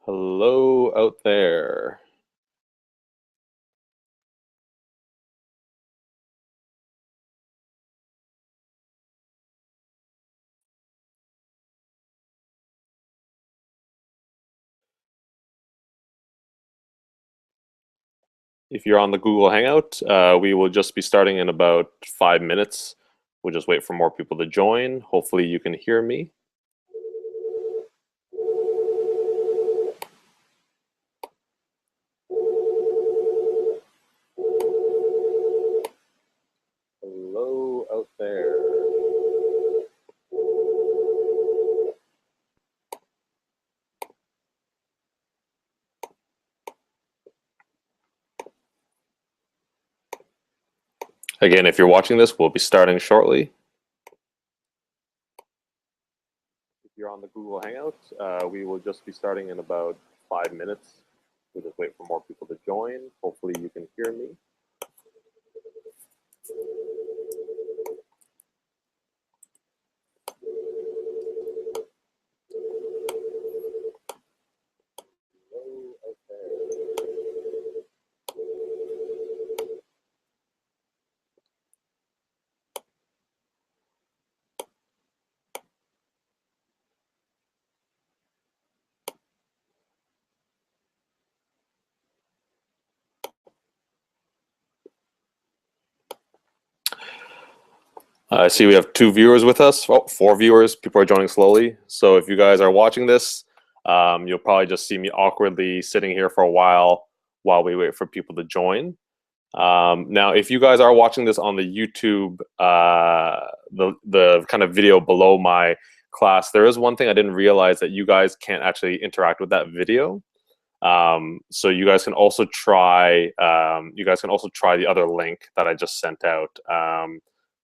Hello out there. If you're on the Google Hangout, we will just be starting in about 5 minutes. We'll just wait for more people to join. Hopefully you can hear me. Hello out there. Again, if you're watching this, we'll be starting shortly. If you're on the Google Hangout, we will just be starting in about 5 minutes. We'll just wait for more people to join. Hopefully you can hear me. Hello out there. I see we have 2 viewers with us. Oh, 4 viewers. People are joining slowly. So if you guys are watching this, you'll probably just see me awkwardly sitting here for a while we wait for people to join. Now, if you guys are watching this on the YouTube, the kind of video below my class, there is one thing I didn't realize that you guys can't actually interact with that video. So you guys can also try. You guys can also try the other link that I just sent out.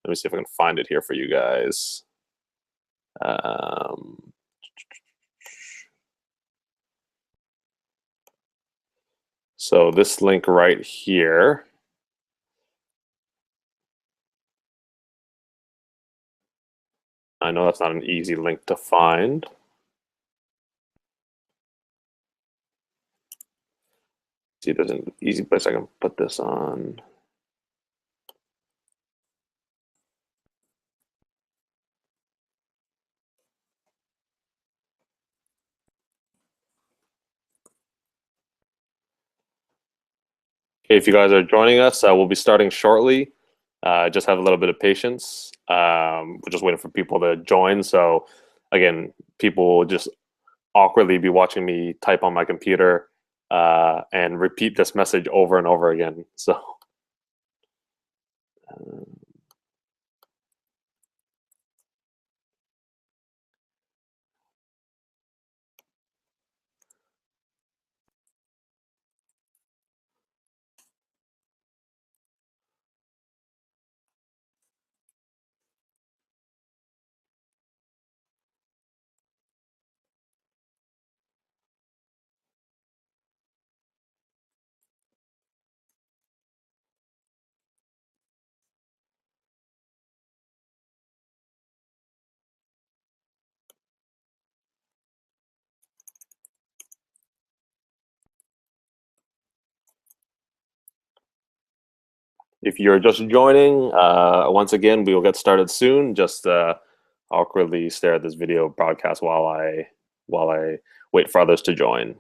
Let me see if I can find it here for you guys. Um, so this link right here. I know that's not an easy link to find. See, there's an easy place I can put this on. Okay, if you guys are joining us, we'll be starting shortly. Just have a little bit of patience. We're just waiting for people to join. So, again, people will just awkwardly be watching me type on my computer and repeat this message over and over again. So, uh, if you're just joining, once again, we will get started soon. Just awkwardly stare at this video broadcast while I wait for others to join.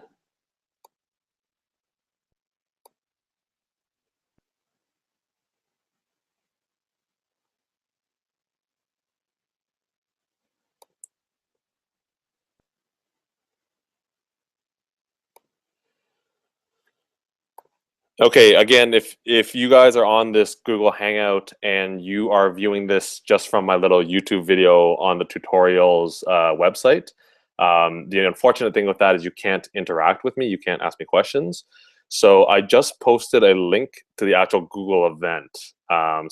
Okay, again, if you guys are on this Google Hangout and you are viewing this just from my little YouTube video on the tutorials website, the unfortunate thing with that is you can't interact with me. You can't ask me questions. So I just posted a link to the actual Google event.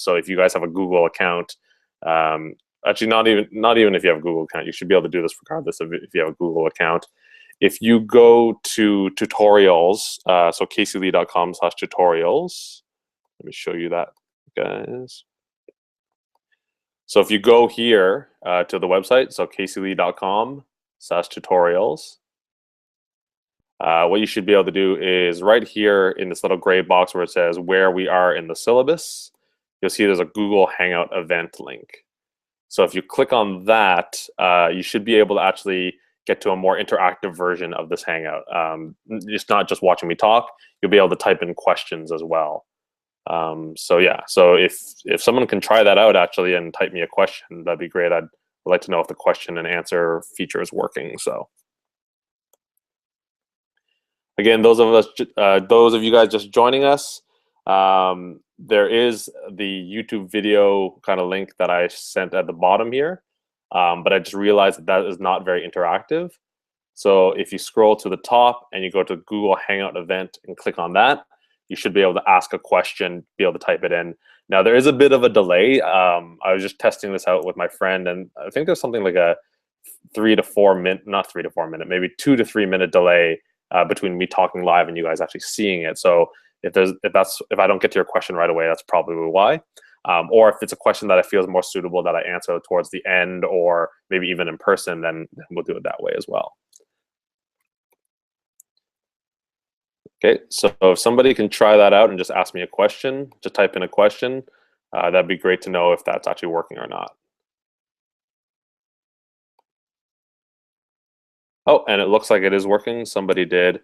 So if you guys have a Google account, actually not even if you have a Google account, you should be able to do this regardless of if you have a Google account. If you go to tutorials, so caseylee.com/tutorials, let me show you that, guys. So if you go here to the website, so caseylee.com/tutorials, what you should be able to do is right here in this little gray box where it says where we are in the syllabus, you'll see there's a Google Hangout event link. So if you click on that, you should be able to actually get to a more interactive version of this Hangout. It's not just watching me talk, you'll be able to type in questions as well. So yeah, so if someone can try that out actually and type me a question, that'd be great. I'd like to know if the question and answer feature is working. So again, those of you guys just joining us, there is the YouTube video kind of link that I sent at the bottom here, but I just realized that that is not very interactive. So if you scroll to the top and you go to Google Hangout event and click on that, you should be able to ask a question, be able to type it in. Now there is a bit of a delay. I was just testing this out with my friend, and I think there's something like a 3 to 4 minute, not 3 to 4 minute, maybe 2 to 3 minute delay between me talking live and you guys actually seeing it. So if I don't get to your question right away, that's probably why. Or if it's a question that I feel is more suitable that I answer towards the end, or maybe even in person, then we'll do it that way as well. Okay, so if somebody can try that out and just ask me a question, just type in a question, that'd be great to know if that's actually working or not. Oh, and it looks like it is working. Somebody did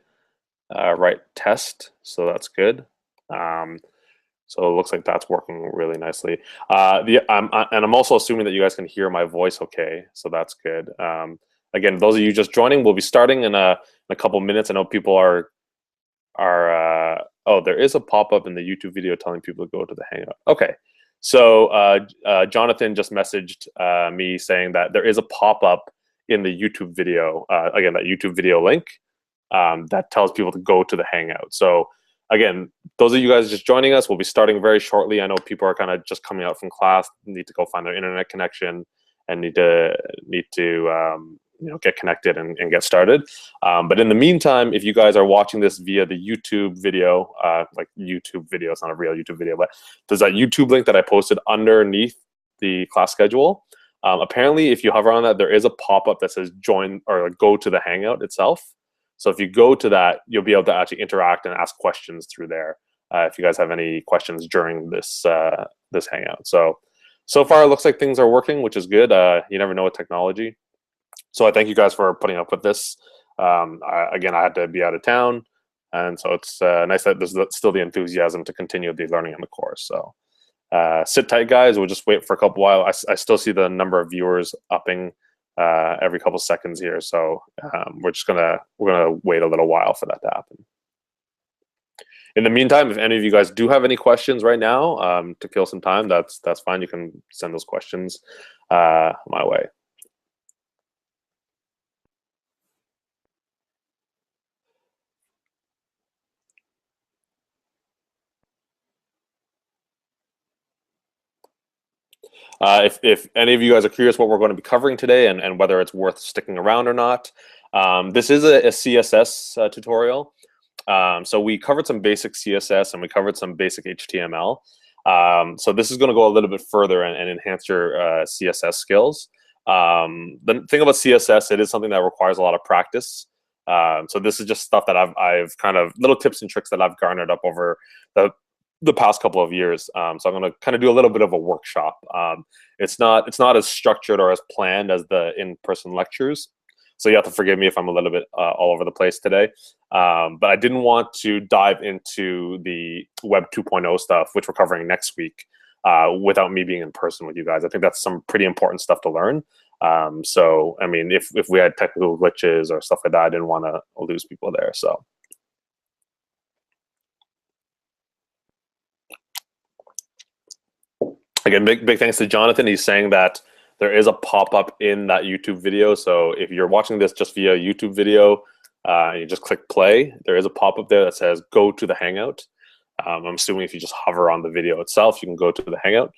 write test, so that's good. So it looks like that's working really nicely. And I'm also assuming that you guys can hear my voice okay, so that's good. Again, those of you just joining, we'll be starting in a couple minutes. I know people are oh, there is a pop-up in the YouTube video telling people to go to the Hangout. Okay, so Jonathan just messaged me saying that there is a pop-up in the YouTube video, again, that YouTube video link that tells people to go to the Hangout. So again, those of you guys just joining us, we'll be starting very shortly. I know people are kind of just coming out from class, need to go find their internet connection, and need to get connected and get started. But in the meantime, if you guys are watching this via the YouTube video, like YouTube video, it's not a real YouTube video, but there's that YouTube link that I posted underneath the class schedule. Apparently, if you hover on that, there is a pop-up that says join or go to the Hangout itself. So if you go to that, you'll be able to actually interact and ask questions through there. If you guys have any questions during this this Hangout. So far, it looks like things are working, which is good. You never know with technology. So I thank you guys for putting up with this. Again, I had to be out of town, and so it's nice that there's still the enthusiasm to continue the learning in the course. So sit tight, guys. We'll just wait for a couple while. I still see the number of viewers upping every couple seconds here, so we're gonna wait a little while for that to happen. In the meantime, if any of you guys do have any questions right now to kill some time, that's fine. You can send those questions my way. If any of you guys are curious what we're going to be covering today and whether it's worth sticking around or not, this is a CSS tutorial. So we covered some basic CSS and we covered some basic HTML. So this is going to go a little bit further and enhance your CSS skills. The thing about CSS, it is something that requires a lot of practice. So this is just stuff that I've kind of little tips and tricks that I've garnered up over the past couple of years. So I'm going to kind of do a little bit of a workshop. It's not as structured or as planned as the in-person lectures. So you have to forgive me if I'm a little bit all over the place today. But I didn't want to dive into the Web 2.0 stuff, which we're covering next week, without me being in person with you guys. I think that's some pretty important stuff to learn. So, I mean, if we had technical glitches or stuff like that, I didn't want to lose people there. So. Again, big thanks to Jonathan. He's saying that there is a pop-up in that YouTube video. So if you're watching this just via YouTube video, you just click play, there is a pop-up there that says go to the Hangout. I'm assuming if you just hover on the video itself, you can go to the Hangout.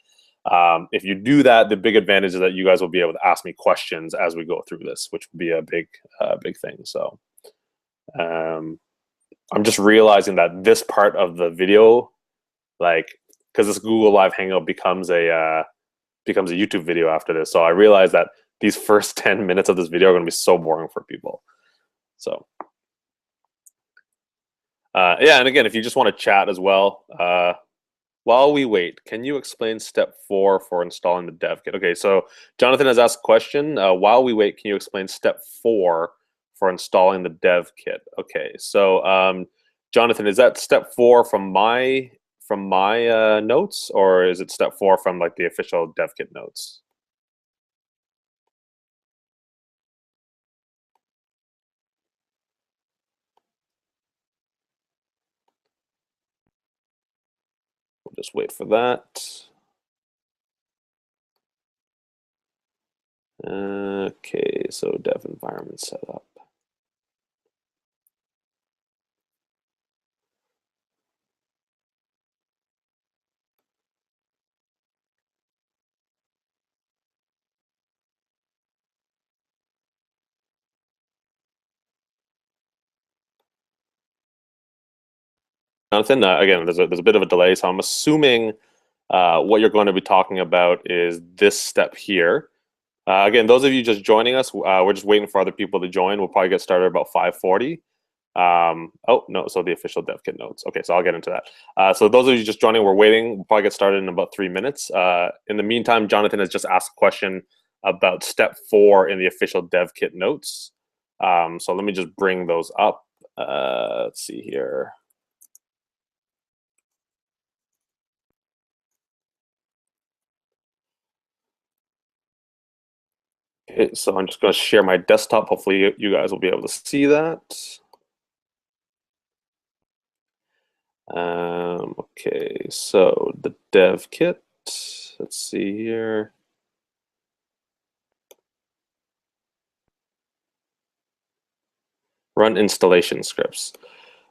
If you do that, the big advantage is that you guys will be able to ask me questions as we go through this, which will be a big thing. So I'm just realizing that this part of the video, because this Google Live Hangout becomes a YouTube video after this. So I realized that these first 10 minutes of this video are going to be so boring for people. So Yeah, and again, if you just want to chat as well, while we wait, can you explain step 4 for installing the dev kit? Okay, so Jonathan has asked a question. While we wait, can you explain step 4 for installing the dev kit? Okay, so Jonathan, is that step 4 from my notes, or is it step 4 from like the official dev kit notes? We'll just wait for that. Okay, so dev environment setup. Jonathan, again, there's a bit of a delay, so I'm assuming what you're going to be talking about is this step here. Again, those of you just joining us, we're just waiting for other people to join. We'll probably get started about 5:40. Oh, no, so the official dev kit notes. Okay, so I'll get into that. So those of you just joining, we're waiting. We'll probably get started in about 3 minutes. In the meantime, Jonathan has just asked a question about step 4 in the official dev kit notes. So let me just bring those up. Let's see here. Okay, so I'm just going to share my desktop. Hopefully you guys will be able to see that. Okay, so the dev kit, let's see here. Run installation scripts.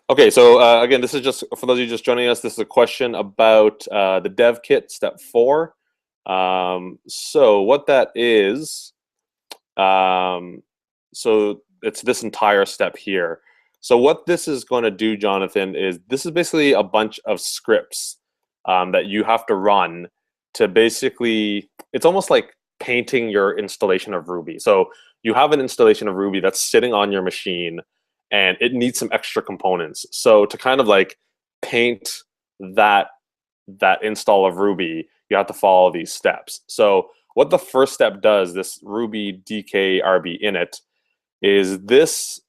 Okay, so again, this is just, for those of you just joining us, this is a question about the dev kit, step 4. So what that is, so it's this entire step here. So what this is going to do, Jonathan, is this is basically a bunch of scripts that you have to run to basically, it's almost like painting your installation of Ruby. So you have an installation of Ruby that's sitting on your machine and it needs some extra components. So to kind of like paint that install of Ruby, you have to follow these steps. So what the first step does, this Ruby DK RB init, is this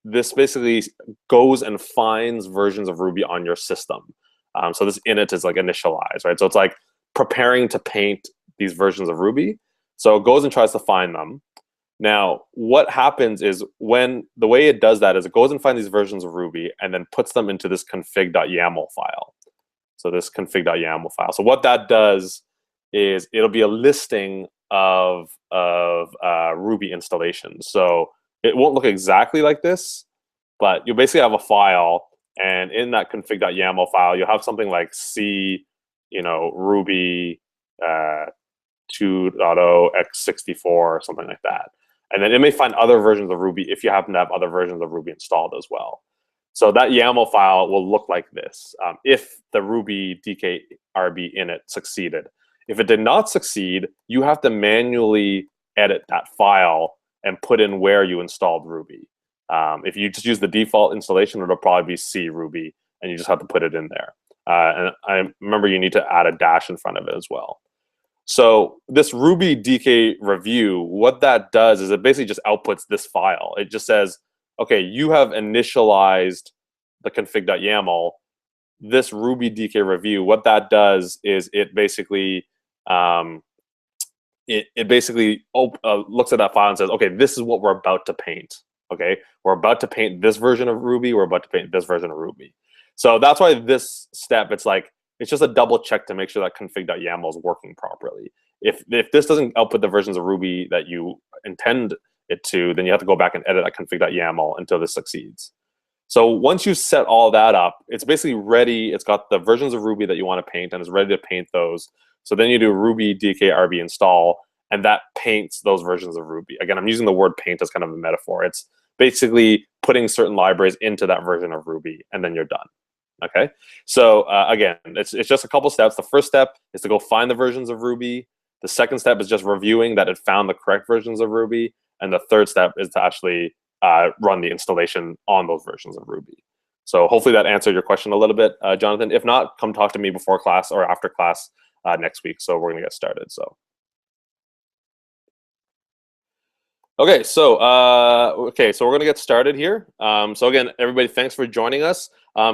this basically goes and finds versions of Ruby on your system. So this init is like initialized, right? So it's like preparing to paint these versions of Ruby. So it goes and tries to find them. Now, what happens is when the way it does that is it goes and finds these versions of Ruby and then puts them into this config.yaml file. So this config.yaml file. So what that does is it'll be a listing of Ruby installations. So it won't look exactly like this, but you'll basically have a file, and in that config.yaml file, you'll have something like C, Ruby 2.0 x64 or something like that. And then it may find other versions of Ruby if you happen to have other versions of Ruby installed as well. So that YAML file will look like this if the Ruby DKRB init succeeded. If it did not succeed, you have to manually edit that file and put in where you installed Ruby. If you just use the default installation, it'll probably be C Ruby, and you just have to put it in there. And I remember you need to add a dash in front of it as well. So this Ruby DK review, what that does is it basically just outputs this file. It just says, okay, you have initialized the config.yaml. This Ruby DK review, what that does is it basically it basically looks at that file and says, okay, this is what we're about to paint. Okay, we're about to paint this version of Ruby. We're about to paint this version of Ruby. So that's why this step, it's just a double check to make sure that config.yaml is working properly. If this doesn't output the versions of Ruby that you intend it to, then you have to go back and edit that config.yaml until this succeeds. So once you set all that up, it's basically ready. It's got the versions of Ruby that you want to paint and it's ready to paint those. So then you do Ruby DKRB install, and that paints those versions of Ruby. Again, I'm using the word paint as kind of a metaphor. It's basically putting certain libraries into that version of Ruby, and then you're done. Okay, so again, it's just a couple steps. The first step is to go find the versions of Ruby. The second step is just reviewing that it found the correct versions of Ruby. And the third step is to actually run the installation on those versions of Ruby. So hopefully that answered your question a little bit, Jonathan. If not, come talk to me before class or after class next week. So we're gonna get started. So. Okay, so we're gonna get started here. So again, everybody, thanks for joining us.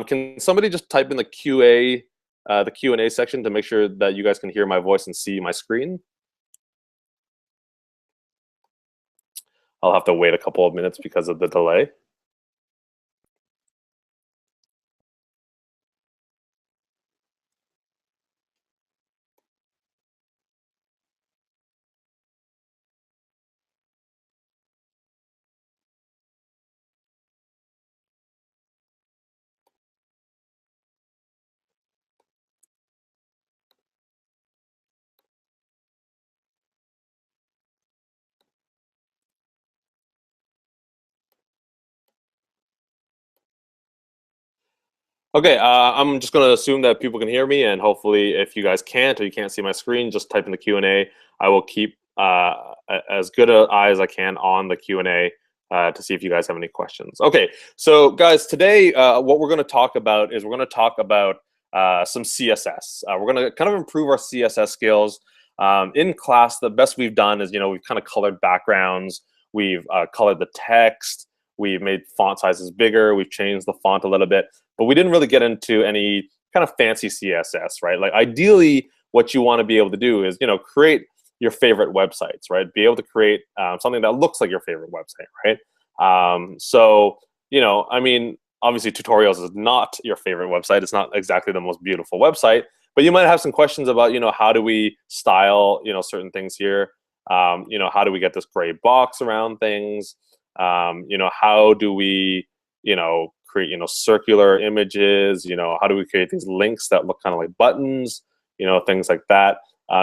Can somebody just type in the Q&A section to make sure that you guys can hear my voice and see my screen? I'll have to wait a couple of minutes because of the delay. Okay, I'm just going to assume that people can hear me, and hopefully if you guys can't or you can't see my screen, just type in the Q&A. I will keep as good an eye as I can on the Q&A to see if you guys have any questions. Okay, so guys, today what we're going to talk about is we're going to talk about some CSS. We're going to kind of improve our CSS skills. In class, the best we've done is, we've kind of colored backgrounds, we've colored the text, we've made font sizes bigger, we've changed the font a little bit, but we didn't really get into any kind of fancy CSS, right? Like ideally, what you want to be able to do is, create your favorite websites, right? Be able to create something that looks like your favorite website, right? I mean, obviously TutoRails is not your favorite website. It's not exactly the most beautiful website, but you might have some questions about, how do we style, certain things here? How do we get this gray box around things? How do we, create, circular images? How do we create these links that look kind of like buttons? Things like that.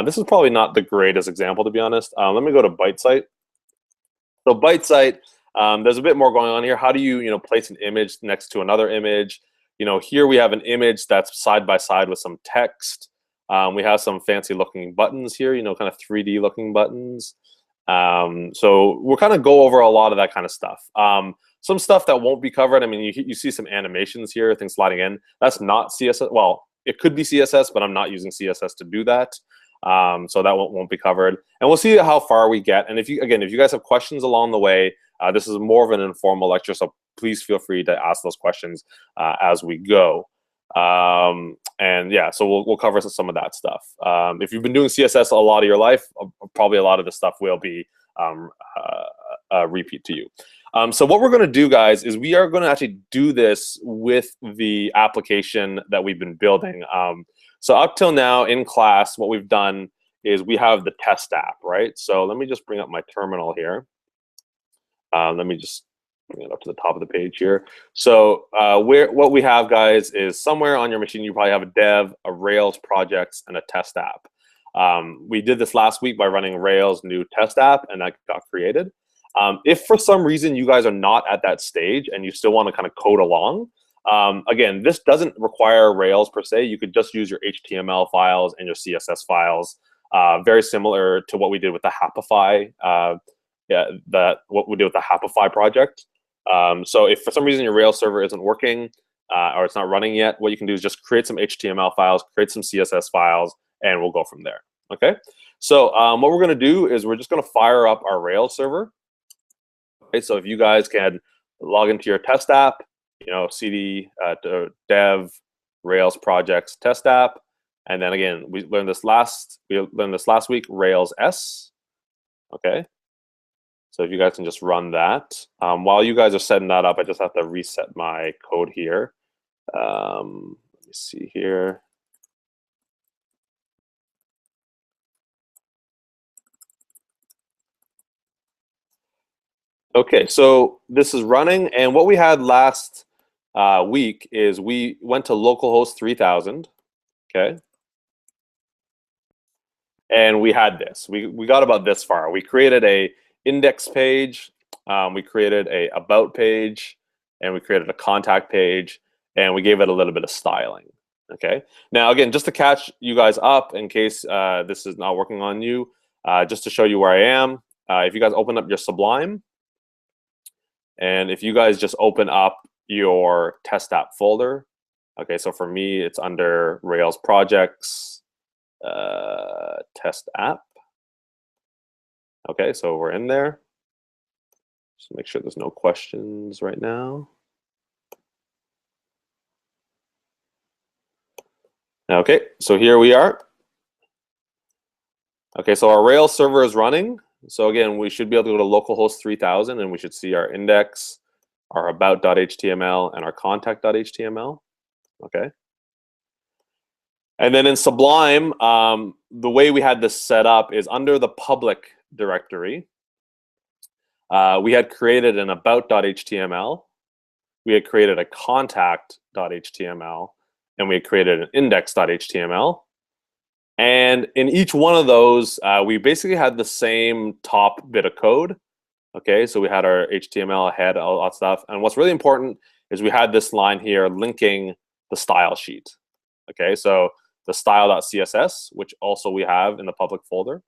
This is probably not the greatest example, to be honest. Let me go to ByteSite. So ByteSite, there's a bit more going on here. How do you, place an image next to another image? Here we have an image that's side by side with some text. We have some fancy looking buttons here, kind of 3D looking buttons. So we'll kind of go over a lot of that kind of stuff. Some stuff that won't be covered. I mean, you see some animations here, things sliding in. That's not CSS. Well, it could be CSS, but I'm not using CSS to do that. So that won't be covered. And we'll see how far we get. And if you guys have questions along the way, this is more of an informal lecture, so please feel free to ask those questions as we go. And yeah, so we'll cover some of that stuff. If you've been doing CSS a lot of your life, probably a lot of the stuff will be repeat to you. So what we're going to do, guys, is we are going to actually do this with the application that we've been building. So up till now in class, what we've done is we have the test app, right? So let me just bring up my terminal here. Let me just bring it up to the top of the page here. So what we have, guys, is somewhere on your machine, you probably have a dev, a Rails projects, and a test app. We did this last week by running Rails new test app, and that got created. If for some reason you guys are not at that stage and you still want to kind of code along, again, this doesn't require Rails per se. You could just use your HTML files and your CSS files, very similar to what we did with the Happify. What we did with the Happify project. So if for some reason your Rails server isn't working or it's not running yet, what you can do is just create some HTML files, create some CSS files, and we'll go from there. Okay. So what we're going to do is we're just going to fire up our Rails server. Okay. So if you guys can log into your test app, cd dev Rails projects test app, and then again we learned this last week, Rails S. Okay. So if you guys can just run that. While you guys are setting that up, I just have to reset my code here. Let me see here. Okay, so this is running, and what we had last week is we went to localhost 3000, okay? And we had this. We got about this far. We created a index page, we created a about page, and we created a contact page, and we gave it a little bit of styling. Okay. Now again, just to catch you guys up in case this is not working on you, just to show you where I am. If you guys open up your Sublime, and if you guys just open up your test app folder. Okay, so for me, it's under Rails projects, test app. Okay, so we're in there. Just make sure there's no questions right now. Okay, so here we are. Okay, so our Rails server is running. So again, we should be able to go to localhost 3000 and we should see our index, our about.html, and our contact.html. Okay. And then in Sublime, the way we had this set up is under the public directory. We had created an about.html, we had created a contact.html, and we had created an index.html. And in each one of those, we basically had the same top bit of code. Okay, so we had our HTML head, all that stuff. And what's really important is we had this line here linking the style sheet. Okay, so the style.css, which also we have in the public folder.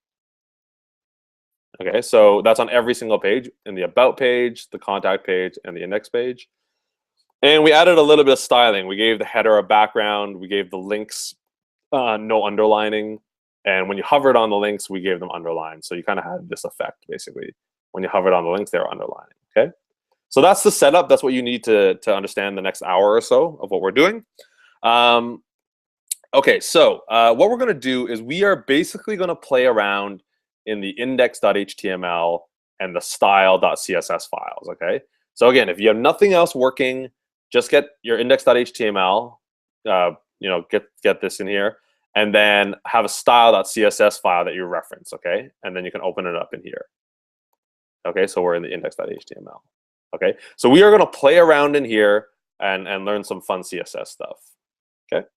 Okay, so that's on every single page, in the about page, the contact page, and the index page. And we added a little bit of styling. We gave the header a background. We gave the links no underlining. And when you hovered on the links, we gave them underlined. So you kind of had this effect, basically. When you hovered on the links, they were underlining. Okay, so that's the setup. That's what you need to understand the next hour or so of what we're doing. Okay, so what we're going to do is we are basically going to play around in the index.html and the style.css files. Okay, so again, if you have nothing else working, just get your index.html, get this in here, and then have a style.css file that you reference. Okay, and then you can open it up in here. Okay, so we're in the index.html. Okay, so we are going to play around in here and learn some fun CSS stuff. Okay.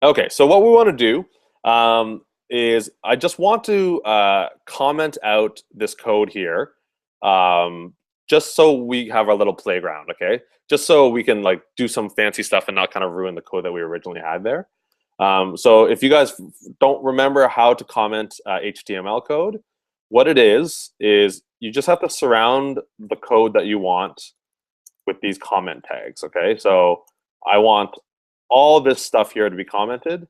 Okay, so what we want to do is I just want to comment out this code here, just so we have our little playground. Okay, just so we can like do some fancy stuff and not kind of ruin the code that we originally had there. So if you guys don't remember how to comment HTML code, what it is you just have to surround the code that you want with these comment tags. Okay, so I want all this stuff here to be commented.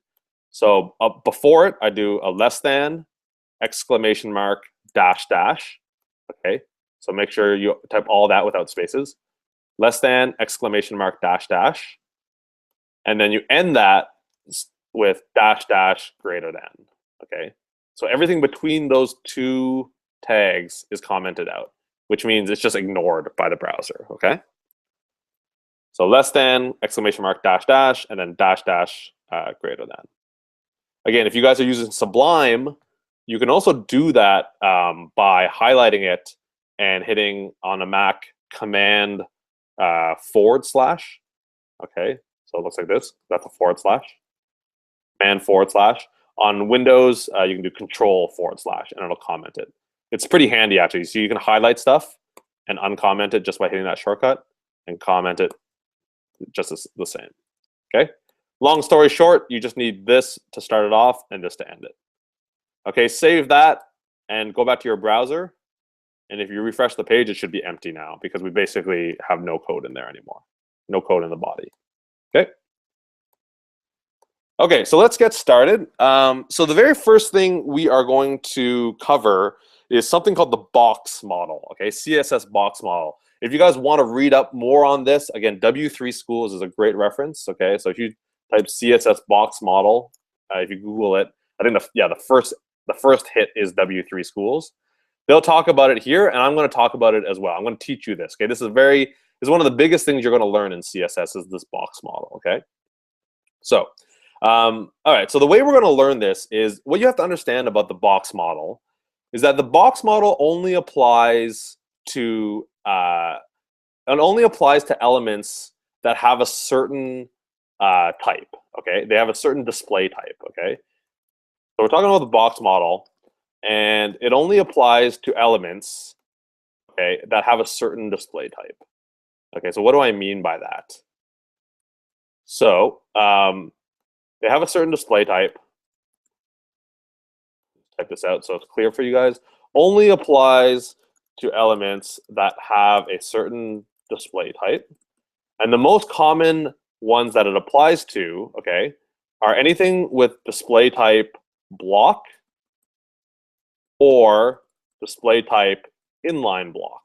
So before it, I do a less than, exclamation mark, dash dash. Okay, so make sure you type all that without spaces. Less than, exclamation mark, dash dash. And then you end that with dash dash greater than. Okay, so everything between those two tags is commented out, which means it's just ignored by the browser. Okay, so less than, exclamation mark, dash dash, and then dash dash greater than. Again, if you guys are using Sublime, you can also do that by highlighting it and hitting on a Mac command /. Okay, so it looks like this. That's a /. Command /. On Windows, you can do control / and it'll comment it. It's pretty handy actually. So you can highlight stuff and uncomment it just by hitting that shortcut and comment it just as the same. Okay. Long story short, you just need this to start it off and this to end it. Okay, save that and go back to your browser. And if you refresh the page, it should be empty now because we basically have no code in there anymore. No code in the body. Okay. Okay, so let's get started. So the very first thing we are going to cover is something called the box model. Okay, CSS box model. If you guys want to read up more on this, again, W3 Schools is a great reference. Okay, so if you type CSS box model, if you Google it, I think the first hit is W3 Schools. They'll talk about it here, and I'm going to talk about it as well. I'm going to teach you this. Okay, this is one of the biggest things you're going to learn in CSS is this box model. Okay, so all right. So the way we're going to learn this is what you have to understand about the box model is that the box model only applies to elements that have a certain type. Okay, they have a certain display type. Okay, so we're talking about the box model, and it only applies to elements, okay, that have a certain display type. Okay, so what do I mean by that? So they have a certain display type. Type this out so it's clear for you guys. Only applies to elements that have a certain display type. And the most common ones that it applies to, okay, are anything with display type block or display type inline block.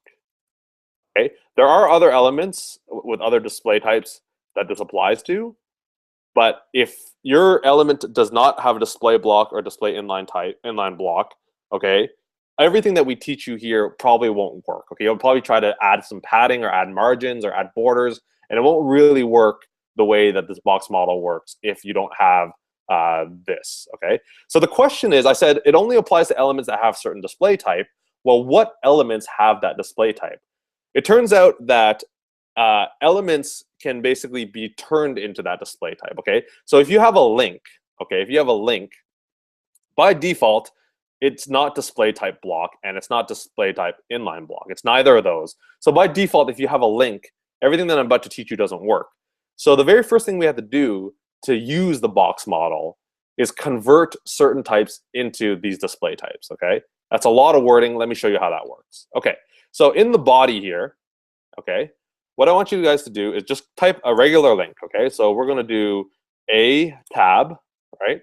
Okay, there are other elements with other display types that this applies to, but if your element does not have a display block or display inline block, okay, everything that we teach you here probably won't work. Okay, you'll probably try to add some padding or add margins or add borders, and it won't really work the way that this box model works if you don't have this. Okay, so the question is, I said it only applies to elements that have certain display type. Well, what elements have that display type? It turns out that elements can basically be turned into that display type. Okay, so if you have a link, okay, if you have a link, by default, it's not display type block and it's not display type inline block. It's neither of those. So by default, if you have a link, everything that I'm about to teach you doesn't work. So the very first thing we have to do to use the box model is convert certain types into these display types. Okay, that's a lot of wording. Let me show you how that works. Okay, so in the body here, okay, what I want you guys to do is just type a regular link. Okay, so we're going to do a tab, right?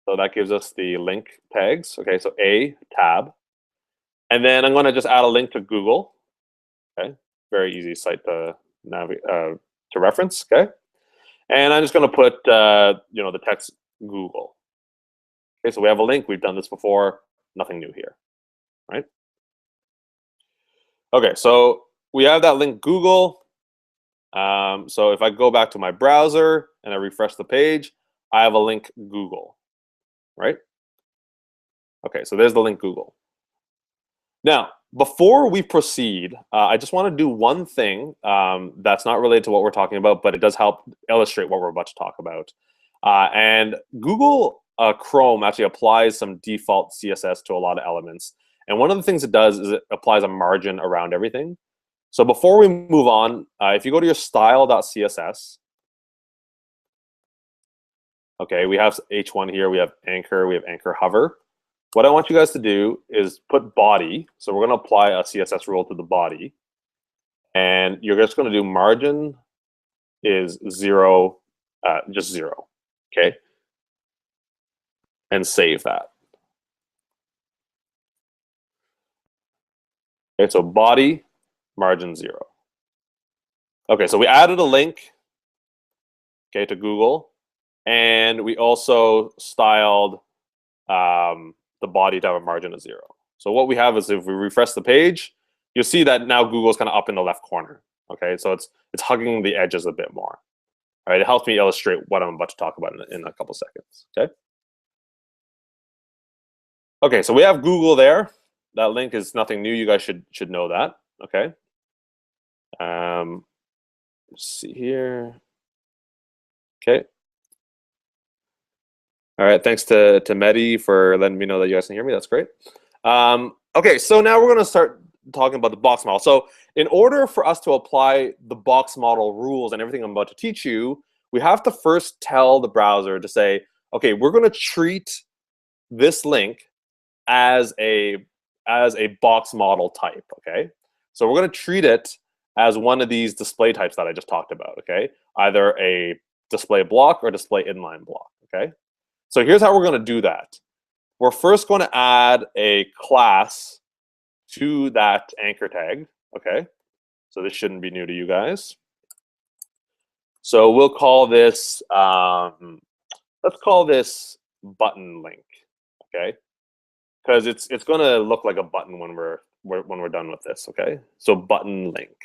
So that gives us the link tags. Okay, so a tab. And then I'm going to just add a link to Google. Okay, very easy site to reference. Okay, and I'm just going to put the text Google. Okay, so we have a link. We've done this before. Nothing new here, right? Okay, so we have that link Google. So if I go back to my browser and I refresh the page, I have a link Google, right? Okay, so there's the link Google. Now, before we proceed, I just want to do one thing that's not related to what we're talking about, but it does help illustrate what we're about to talk about. And Google Chrome actually applies some default CSS to a lot of elements. And one of the things it does is it applies a margin around everything. So before we move on, if you go to your style.css, okay, we have H1 here, we have anchor hover. What I want you guys to do is put body. So we're going to apply a CSS rule to the body. And you're just going to do margin is 0, just 0, okay? And save that. Okay, so body, margin 0. Okay, so we added a link, okay, to Google, and we also styled the body to have a margin of 0. So what we have is if we refresh the page, you'll see that now Google's kind of up in the left corner. Okay, so it's hugging the edges a bit more. All right, it helps me illustrate what I'm about to talk about in a couple seconds. Okay. Okay, so we have Google there. That link is nothing new. You guys should know that. Okay. Let's see here. Okay. All right. Thanks to Mehdi for letting me know that you guys can hear me. That's great. Okay, so now we're going to start talking about the box model. So in order for us to apply the box model rules and everything I'm about to teach you, we have to first tell the browser to say, okay, we're going to treat this link as a box model type. Okay, so we're going to treat it as one of these display types that I just talked about. Okay, either a display block or display inline block. Okay, so here's how we're going to do that. We're first going to add a class to that anchor tag. Okay, so this shouldn't be new to you guys. So we'll call this, let's call this button link. Okay, because it's going to look like a button when we're done with this. Okay, so button link.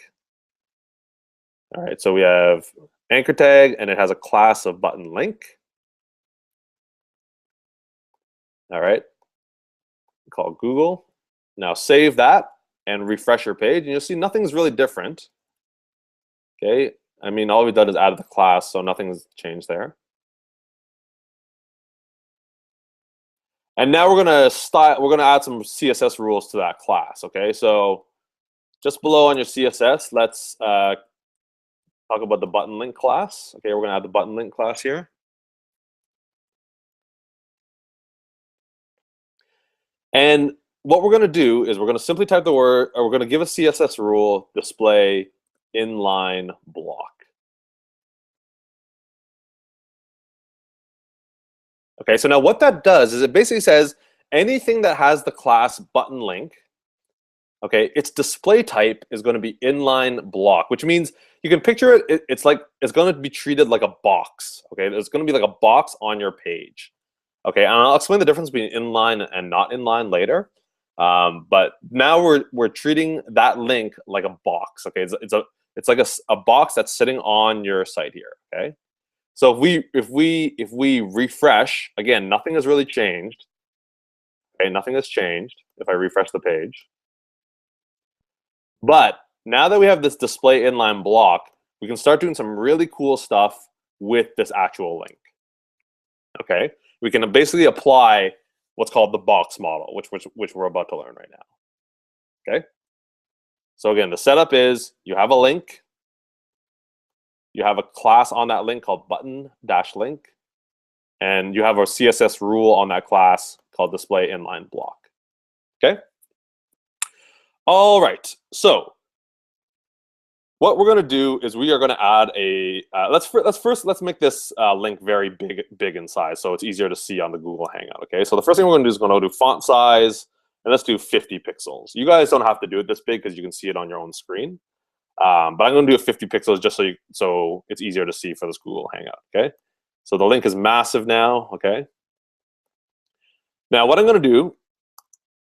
All right, so we have anchor tag and it has a class of button link. All right, call Google. Now save that and refresh your page, and you'll see nothing's really different. Okay, I mean, all we've done is added the class, so nothing's changed there. And now we're gonna add some CSS rules to that class. Okay, so just below on your CSS, let's talk about the button link class. Okay, we're gonna add the button link class here. And what we're going to do is we're going to simply type the word, or we're going to give a CSS rule, display inline block. Okay, so now what that does is it basically says anything that has the class button link, okay, its display type is going to be inline block, which means you can picture it, it's going to be treated like a box. Okay, it's going to be like a box on your page. Okay, and I'll explain the difference between inline and not inline later. But now we're treating that link like a box. Okay, it's like a box that's sitting on your site here. Okay, so if we refresh again, nothing has really changed. Okay, nothing has changed if I refresh the page. But now that we have this display inline block, we can start doing some really cool stuff with this actual link. Okay, we can basically apply what's called the box model, which we're about to learn right now. Okay, so again, the setup is you have a link, you have a class on that link called button-link, and you have a CSS rule on that class called display inline block. Okay. All right. So what we're going to do is we are going to add a let's make this link very big in size, so it's easier to see on the Google Hangout. Okay. So the first thing we're going to do is going to do font size, and let's do 50 pixels. You guys don't have to do it this big because you can see it on your own screen. But I'm going to do a 50 pixels just so it's easier to see for this Google Hangout. Okay. So the link is massive now. Okay. Now what I'm going to do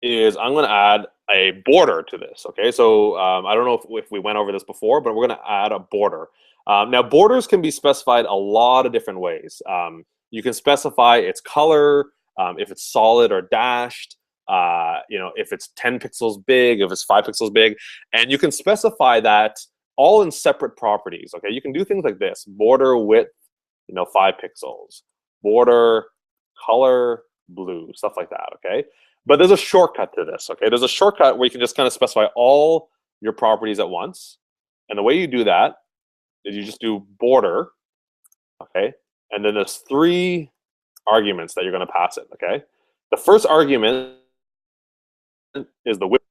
is I'm going to add a border to this. Okay, so I don't know if we went over this before, but we're going to add a border. Now borders can be specified a lot of different ways. You can specify its color, if it's solid or dashed, if it's 10 pixels big, if it's 5 pixels big, and you can specify that all in separate properties. Okay, you can do things like this: border width, 5 pixels, border color blue, stuff like that. Okay. But there's a shortcut to this, okay? There's a shortcut where you can just kind of specify all your properties at once. And the way you do that is you just do border, okay? And then there's 3 arguments that you're going to pass it, okay? The first argument is the width.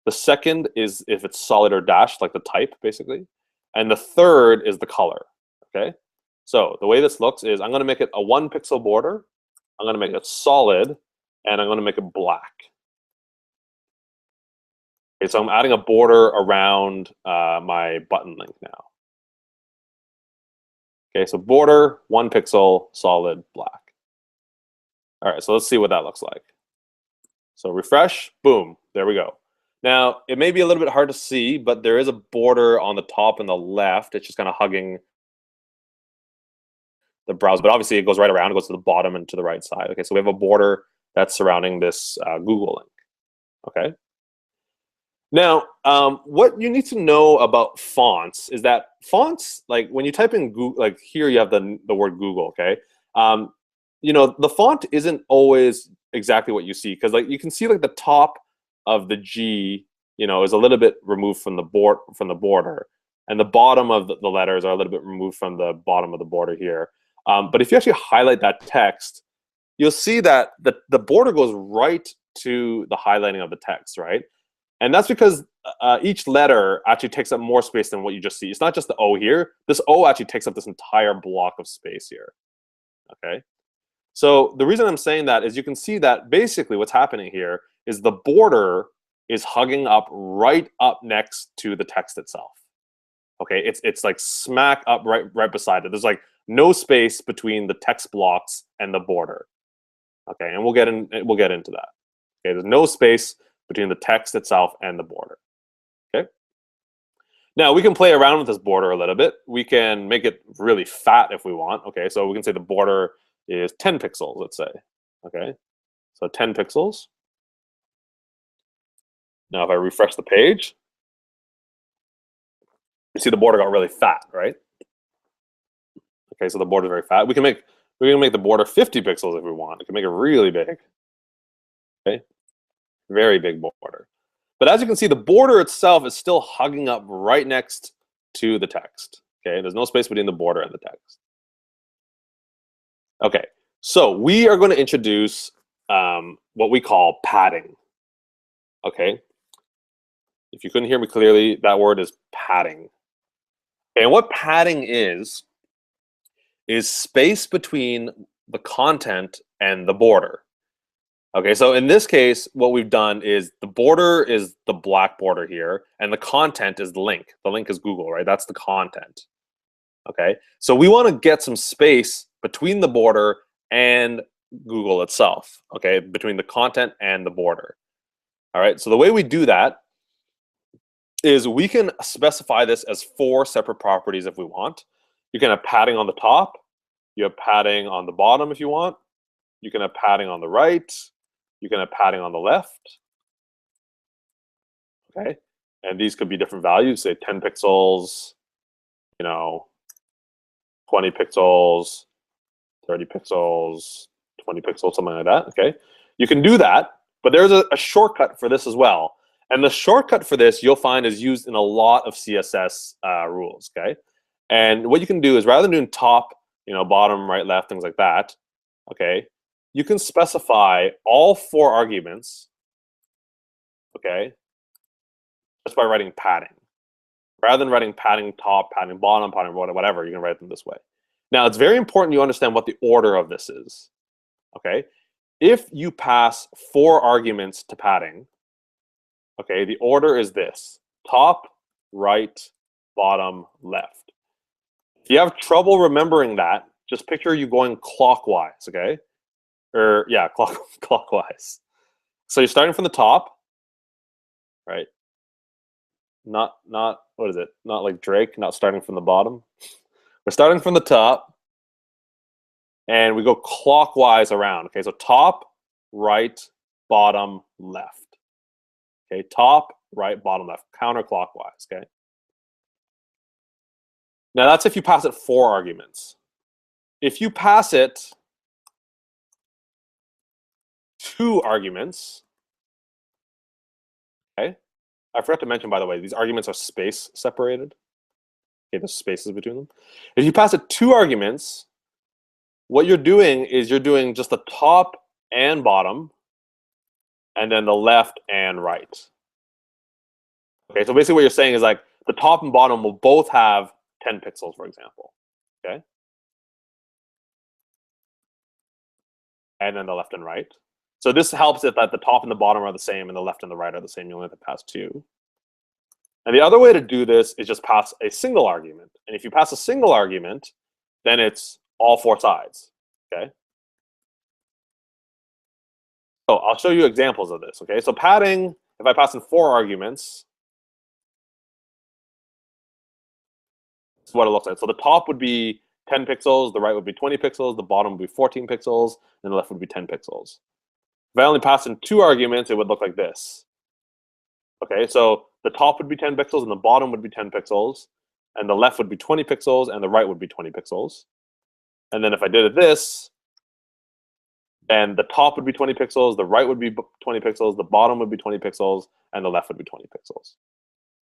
The second is if it's solid or dashed, like the type, basically. And the third is the color, okay? So the way this looks is I'm going to make it a 1 pixel border. I'm going to make it solid. And I'm going to make it black. Okay, so I'm adding a border around my button link now. Okay, so border, 1 pixel, solid, black. All right, so let's see what that looks like. So refresh, boom, there we go. Now, it may be a little bit hard to see, but there is a border on the top and the left. It's just kind of hugging the browser, but obviously it goes right around, it goes to the bottom and to the right side. Okay, so we have a border that's surrounding this Google link. Okay. Now, what you need to know about fonts is that fonts, like when you type in Google, like here you have the word Google. Okay. The font isn't always exactly what you see, because like you can see like the top of the G, is a little bit removed from the border, and the bottom of the letters are a little bit removed from the bottom of the border here. But if you actually highlight that text, you'll see that the border goes right to the highlighting of the text, right? And that's because each letter actually takes up more space than what you just see. It's not just the O here. This O actually takes up this entire block of space here, okay? So the reason I'm saying that is you can see that basically what's happening here is the border is hugging up right up next to the text itself, okay? It's like smack up right beside it. There's like no space between the text blocks and the border. Okay, and we'll get into that. Okay, there's no space between the text itself and the border. Okay. Now we can play around with this border a little bit. We can make it really fat if we want. Okay, so we can say the border is 10 pixels, let's say. Okay, so 10 pixels. Now if I refresh the page, you see the border got really fat, right? Okay, so the border is very fat. We can make the border 50 pixels if we want. We can make it really big. Okay, very big border. But as you can see, the border itself is still hugging up right next to the text. Okay, there's no space between the border and the text. Okay, so we are going to introduce what we call padding. Okay. If you couldn't hear me clearly, that word is padding. And what padding is space between the content and the border. Okay, so in this case, what we've done is the border is the black border here, and the content is the link. The link is Google, right? That's the content. Okay, so we want to get some space between the border and Google itself, okay, between the content and the border. All right, so the way we do that is we can specify this as 4 separate properties if we want. You can have padding on the top, you have padding on the bottom if you want, you can have padding on the right, you can have padding on the left, okay? And these could be different values, say 10 pixels, 20 pixels, 30 pixels, 20 pixels, something like that, okay? You can do that, but there's a shortcut for this as well. And the shortcut for this, you'll find, is used in a lot of CSS rules, okay? And what you can do is, rather than doing top, bottom, right, left, things like that, okay, you can specify all 4 arguments, okay, just by writing padding. Rather than writing padding top, padding bottom, padding whatever, you can write them this way. Now, it's very important you understand what the order of this is, okay? If you pass 4 arguments to padding, okay, the order is this: top, right, bottom, left. If you have trouble remembering that, just picture you going clockwise, okay? Or yeah, clockwise. So you're starting from the top, right? Not what is it? Not like Drake, not starting from the bottom. We're starting from the top, and we go clockwise around. Okay, so top, right, bottom, left. Okay, top, right, bottom, left, counterclockwise. Okay. Now that's if you pass it 4 arguments. If you pass it 2 arguments, okay. I forgot to mention, by the way, these arguments are space separated. Okay, there's spaces between them. If you pass it 2 arguments, what you're doing is you're doing just the top and bottom, and then the left and right. Okay, so basically what you're saying is like the top and bottom will both have 10 pixels, for example. Okay. And then the left and right. So this helps if that the top and the bottom are the same and the left and the right are the same. You only have to pass 2. And the other way to do this is just pass a single argument. And if you pass a single argument, then it's all 4 sides. Okay. So I'll show you examples of this. Okay. So padding, if I pass in 4 arguments, this is what it looks like. So the top would be 10 pixels, the right would be 20 pixels, the bottom would be 14 pixels, and the left would be 10 pixels. If I only pass in 2 arguments, it would look like this. Okay, so the top would be 10 pixels, and the bottom would be 10 pixels, and the left would be 20 pixels, and the right would be 20 pixels. And then if I did it this, then the top would be 20 pixels, the right would be 20 pixels, the bottom would be 20 pixels, and the left would be 20 pixels.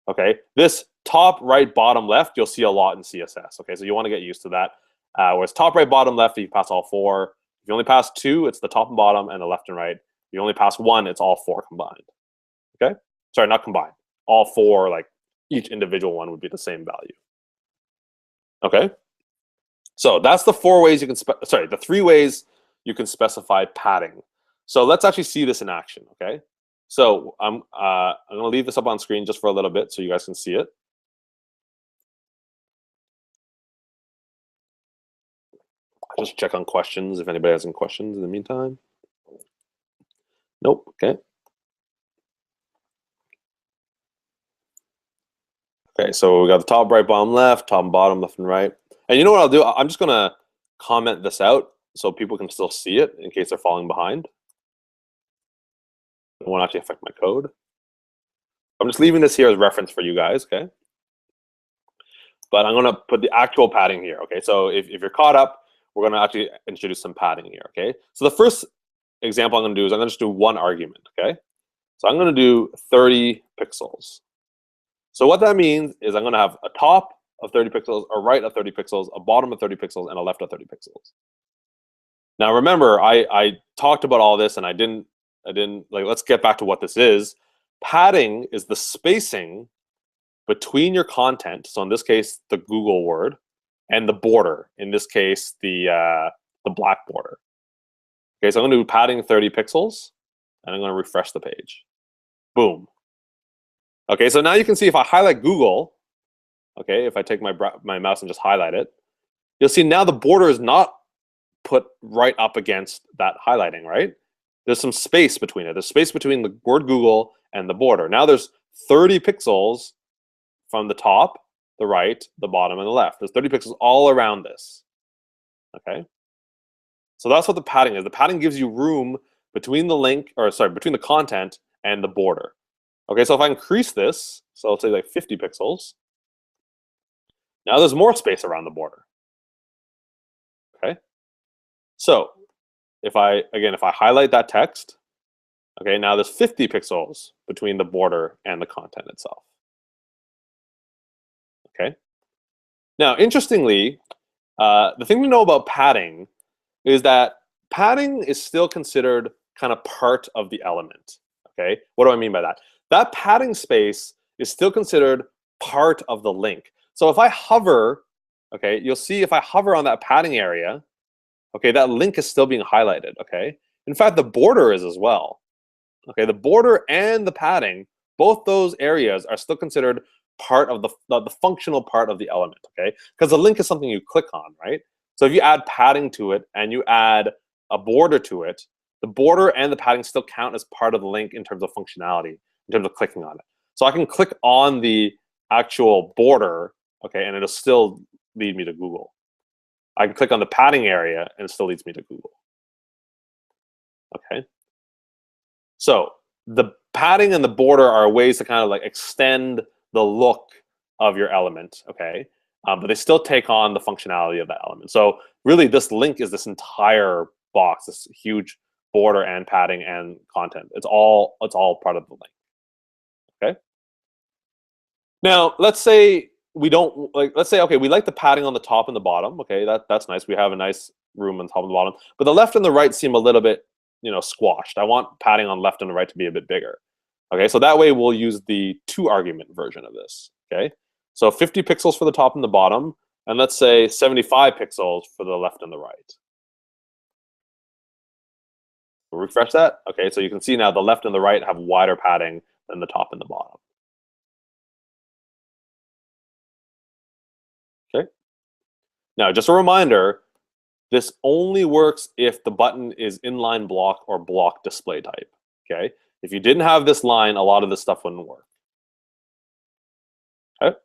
Okay, this top, right, bottom, left, you'll see a lot in CSS. Okay, so you want to get used to that. Whereas top, right, bottom, left, if you pass all 4. If you only pass 2, it's the top and bottom and the left and right. If you only pass 1, it's all 4 combined. Okay, sorry, not combined. All 4, like each individual one would be the same value. Okay, so that's the 4 ways you can, the 3 ways you can specify padding. So let's actually see this in action. Okay. So I'm going to leave this up on screen just for a little bit so you guys can see it. I'll just check on questions if anybody has any questions in the meantime. Nope. Okay. Okay, so we got the top, right, bottom, left, top and bottom, left and right. And you know what I'll do? I'm just going to comment this out so people can still see it in case they're falling behind. It won't actually affect my code. I'm just leaving this here as reference for you guys, okay? But I'm going to put the actual padding here, okay? So if you're caught up, we're going to actually introduce some padding here, okay? So the first example I'm going to do is I'm going to just do 1 argument, okay? So I'm going to do 30 pixels. So what that means is I'm going to have a top of 30 pixels, a right of 30 pixels, a bottom of 30 pixels, and a left of 30 pixels. Now remember, I talked about all this and I didn't like, let's get back to what this is. Padding is the spacing between your content, so in this case, the Google word, and the border, in this case, the black border. Okay, so I'm going to do padding 30 pixels, and I'm going to refresh the page. Boom. Okay, so now you can see if I highlight Google, okay, if I take my mouse and just highlight it, you'll see now the border is not put right up against that highlighting, right? There's some space between it. There's space between the word Google and the border. Now there's 30 pixels from the top, the right, the bottom, and the left. There's 30 pixels all around this, okay? So that's what the padding is. The padding gives you room between the link, or sorry, between the content and the border. Okay, so if I increase this, so let's say like 50 pixels, now there's more space around the border. Okay, so if I highlight that text, okay, now there's 50 pixels between the border and the content itself. Okay, now interestingly, the thing to know about padding is that padding is still considered kind of part of the element. Okay, what do I mean by that? That padding space is still considered part of the link. So if I hover, okay, you'll see if I hover on that padding area, okay, that link is still being highlighted, okay? In fact, the border is as well. Okay, the border and the padding, both those areas are still considered part of the functional part of the element, okay? Because the link is something you click on, right? So if you add padding to it and you add a border to it, the border and the padding still count as part of the link in terms of functionality, in terms of clicking on it. So I can click on the actual border, okay, and it'll still lead me to Google. I can click on the padding area and it still leads me to Google. Okay. So the padding and the border are ways to kind of like extend the look of your element, okay? But they still take on the functionality of that element. So really this link is this entire box, this huge border and padding and content. It's all part of the link. Okay. Now let's say we don't like. Let's say okay, we like the padding on the top and the bottom. Okay, that's nice. We have a nice room on top and the bottom. But the left and the right seem a little bit, squashed. I want padding on left and the right to be a bit bigger. Okay, so that way we'll use the 2-argument version of this. Okay, so 50 pixels for the top and the bottom, and let's say 75 pixels for the left and the right. We'll refresh that. Okay, so you can see now the left and the right have wider padding than the top and the bottom. Okay. Now, just a reminder, this only works if the button is inline block or block display type. Okay. If you didn't have this line, a lot of this stuff wouldn't work. Okay.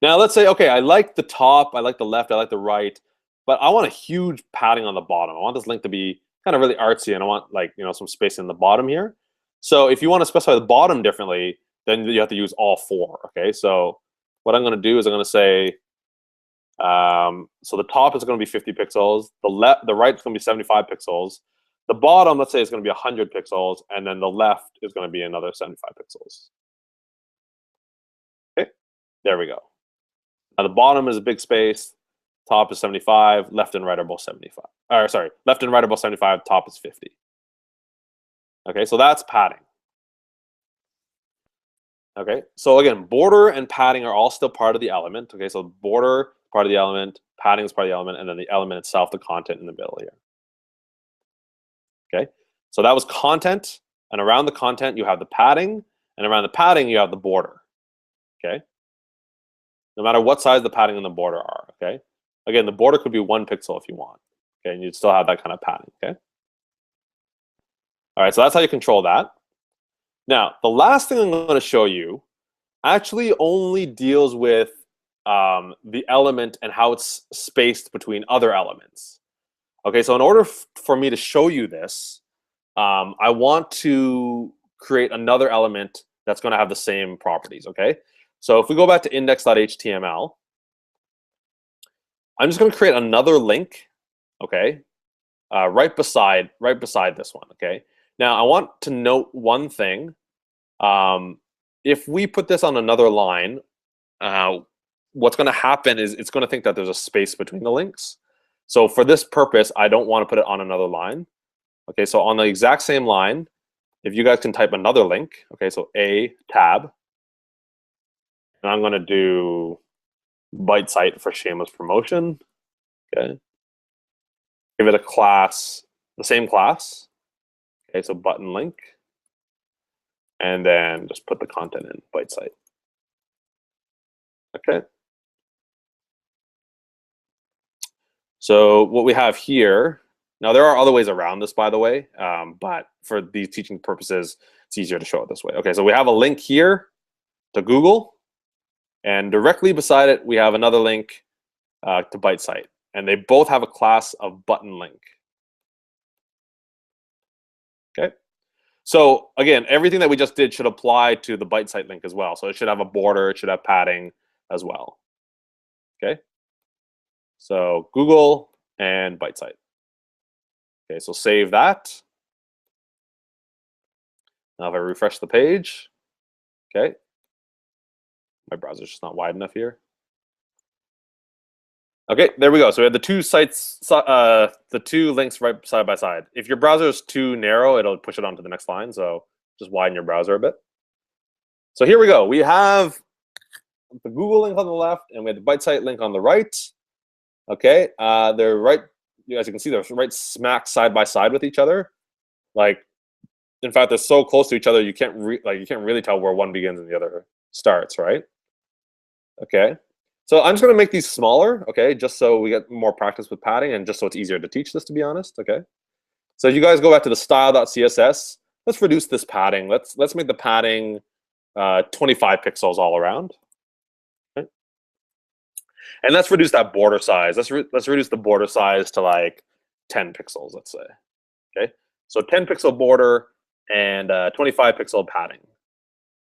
Now, let's say, okay, I like the top, I like the left, I like the right, but I want a huge padding on the bottom. I want this link to be kind of really artsy, and I want some space in the bottom here. So if you want to specify the bottom differently, then you have to use all 4. Okay, so what I'm going to do is I'm going to say, so the top is going to be 50 pixels, the right is going to be 75 pixels, the bottom, let's say, is going to be 100 pixels, and then the left is going to be another 75 pixels. Okay, there we go. Now the bottom is a big space, top is 75, left and right are both 75. Or sorry, left and right are both 75, top is 50. Okay, so that's padding. Okay, so again, border and padding are all still part of the element. Okay, so border, part of the element, padding is part of the element, and then the element itself, the content in the middle here. Okay, so that was content, and around the content you have the padding, and around the padding you have the border. Okay, no matter what size the padding and the border are. Okay, again, the border could be 1 pixel if you want. Okay, and you'd still have that kind of padding. Okay, all right, so that's how you control that. Now, the last thing I'm going to show you actually only deals with the element and how it's spaced between other elements. Okay, so in order for me to show you this, I want to create another element that's going to have the same properties. Okay, so if we go back to index.html, I'm just going to create another link. Okay, right beside this one. Okay. Now, I want to note one thing. If we put this on another line, what's going to happen is it's going to think that there's a space between the links. So for this purpose, I don't want to put it on another line. Okay, so on the exact same line, if you guys can type another link, okay, so a tab, and I'm going to do bite site for shameless promotion. Okay, give it a class, the same class. Okay, so button link, and then just put the content in bite site. Okay. So what we have here, now there are other ways around this, by the way, but for these teaching purposes, it's easier to show it this way. Okay, so we have a link here to Google, and directly beside it, we have another link to bite site, and they both have a class of button link. Okay, so again, everything that we just did should apply to the bite site link as well. So it should have a border, it should have padding as well. Okay, so Google and bite site. Okay, so save that. Now if I refresh the page, okay, my browser's just not wide enough here. Okay, there we go. So we have the two sites, the two links right side by side. If your browser is too narrow, it'll push it onto the next line. So just widen your browser a bit. So here we go. We have the Google link on the left, and we have the bite site link on the right. Okay, they're right. As you can see, they're right smack side by side with each other. Like, in fact, they're so close to each other you can't really tell where one begins and the other starts, right? Okay. So I'm just going to make these smaller, okay, just so we get more practice with padding and just so it's easier to teach this, to be honest, okay? So you guys go back to the style.css. Let's reduce this padding. Let's make the padding 25 pixels all around. Okay? And let's reduce that border size. Let's reduce the border size to like 10 pixels, let's say. Okay, so 10 pixel border and 25 pixel padding.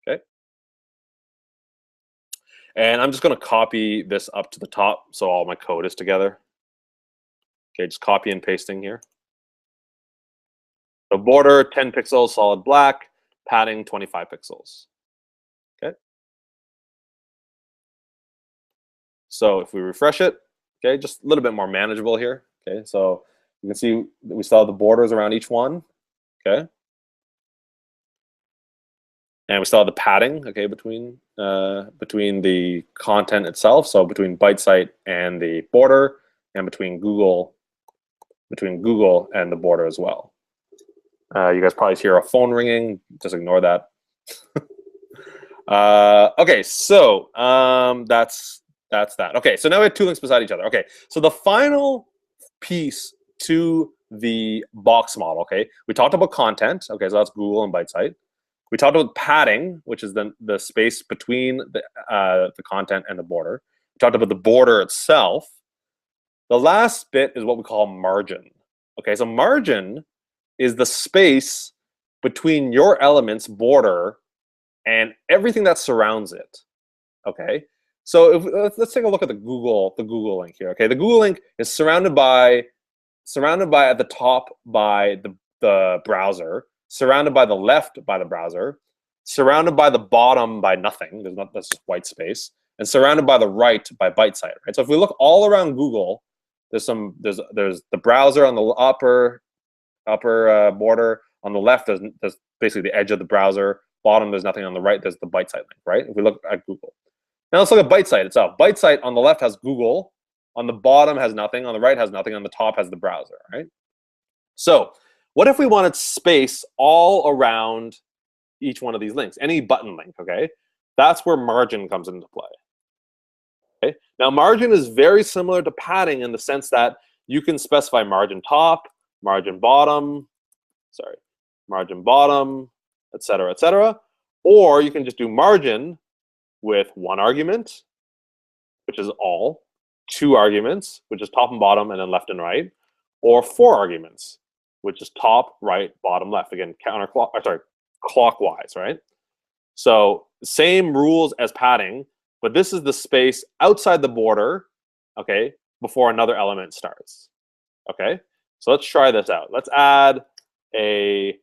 Okay. And I'm just going to copy this up to the top so all my code is together. Okay, just copy and pasting here. So border 10 pixels, solid black, padding 25 pixels. Okay. So if we refresh it, okay, just a little bit more manageable here. Okay, so you can see we still have the borders around each one. Okay. And we still have the padding, okay, between the content itself, so between bite site and the border, and between Google and the border as well. You guys probably hear a phone ringing. Just ignore that. Okay, so that's that. Okay, so now we have two links beside each other. Okay, so the final piece to the box model. Okay, we talked about content. Okay, so that's Google and bite site. We talked about padding, which is the space between the content and the border. We talked about the border itself. The last bit is what we call margin. Okay, so margin is the space between your element's border and everything that surrounds it. Okay, so let's take a look at the Google link here. Okay, the Google link is surrounded by at the top by the browser, surrounded by the left by the browser, surrounded by the bottom by nothing. That's just white space, and surrounded by the right by bite site. Right. So if we look all around Google, there's the browser on the upper border. On the left, there's basically the edge of the browser. Bottom, there's nothing. On the right, there's the bite site link. Right. If we look at Google, now let's look at bite site itself. Bite site on the left has Google. On the bottom has nothing. On the right has nothing. On the top has the browser. Right. So what if we wanted space all around each one of these links, any button link, okay? That's where margin comes into play. Okay? Now, margin is very similar to padding in the sense that you can specify margin top, margin bottom, et cetera, or you can just do margin with one argument, which is all, two arguments, which is top and bottom, and then left and right, or four arguments, which is top, right, bottom, left. Again, clockwise, right? So same rules as padding, but this is the space outside the border, okay, before another element starts. Okay, so let's try this out. Let's add say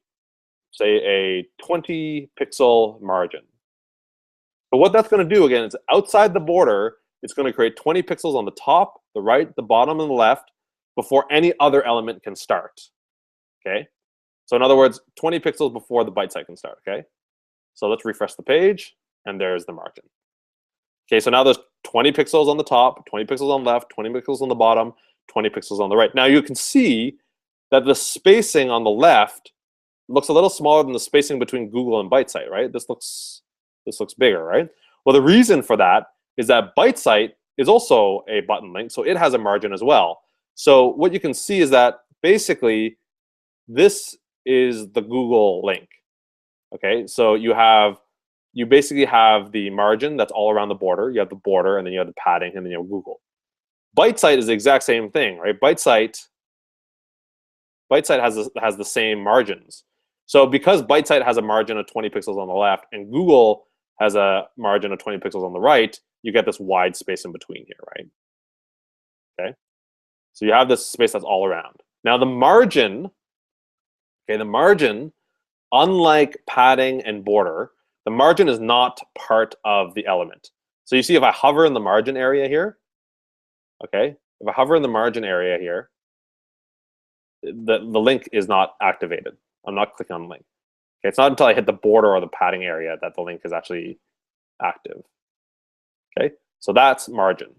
a 20 pixel margin. So what that's going to do, again, is outside the border, it's going to create 20 pixels on the top, the right, the bottom, and the left before any other element can start. Okay, So in other words, 20 pixels before the byte site can start, okay? So let's refresh the page, and there's the margin. Okay, so now there's 20 pixels on the top, 20 pixels on the left, 20 pixels on the bottom, 20 pixels on the right. Now you can see that the spacing on the left looks a little smaller than the spacing between Google and ByteSite, right? This looks bigger, right? Well, the reason for that is that ByteSite is also a button link, so it has a margin as well. So what you can see is that basically this is the Google link. Okay, so you basically have the margin that's all around the border. You have the border, and then you have the padding, and then you have Google. ByteSite is the exact same thing, right? ByteSite has the same margins. So because ByteSite has a margin of 20 pixels on the left, and Google has a margin of 20 pixels on the right, you get this wide space in between here, right? Okay, so you have this space that's all around. Now the margin, okay, the margin, unlike padding and border, the margin is not part of the element. So you see if I hover in the margin area here, okay, if I hover in the margin area here, the link is not activated. I'm not clicking on the link. Okay, it's not until I hit the border or the padding area that the link is actually active. Okay, so that's margin.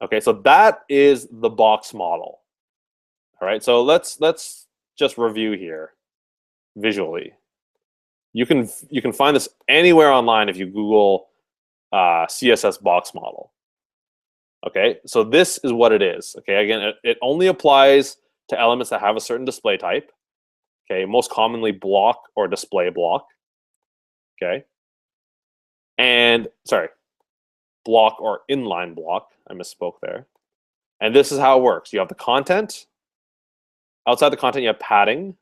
Okay, so that is the box model. All right, so let's just review here visually. You can find this anywhere online if you Google CSS box model. Okay, so this is what it is. Okay, again, it only applies to elements that have a certain display type. Okay, most commonly block or display block. Okay, and sorry, block or inline block. I misspoke there. And this is how it works. You have the content. Outside the content, you have padding.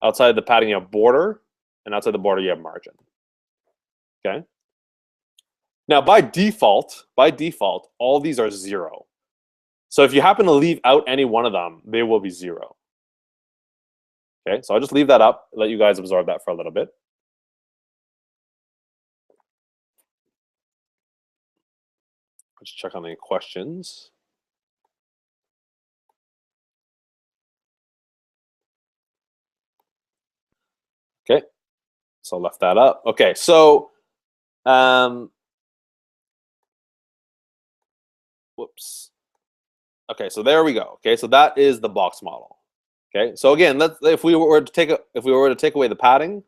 Outside the padding, you have border. And outside the border, you have margin. Okay. Now, by default, all these are 0. So if you happen to leave out any one of them, they will be 0. Okay, so I'll just leave that up, let you guys absorb that for a little bit. Let's check on any questions. Okay, so left that up. Okay, so whoops. Okay, so there we go. Okay, so that is the box model. Okay, so again, if we were to take away the padding,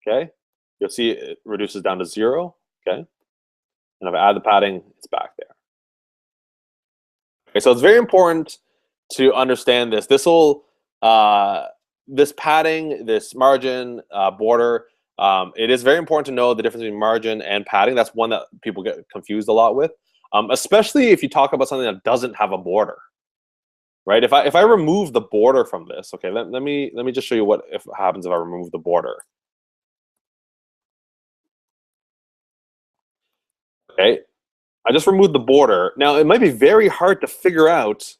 okay, you'll see it reduces down to 0. Okay, and if I add the padding, it's back there. Okay, so it's very important to understand this. This padding, this margin, border. It is very important to know the difference between margin and padding. That's one that people get confused a lot with, especially if you talk about something that doesn't have a border. Right? If I remove the border from this, okay, let me just show you what happens if I remove the border. Okay, I just removed the border. Now it might be very hard to figure out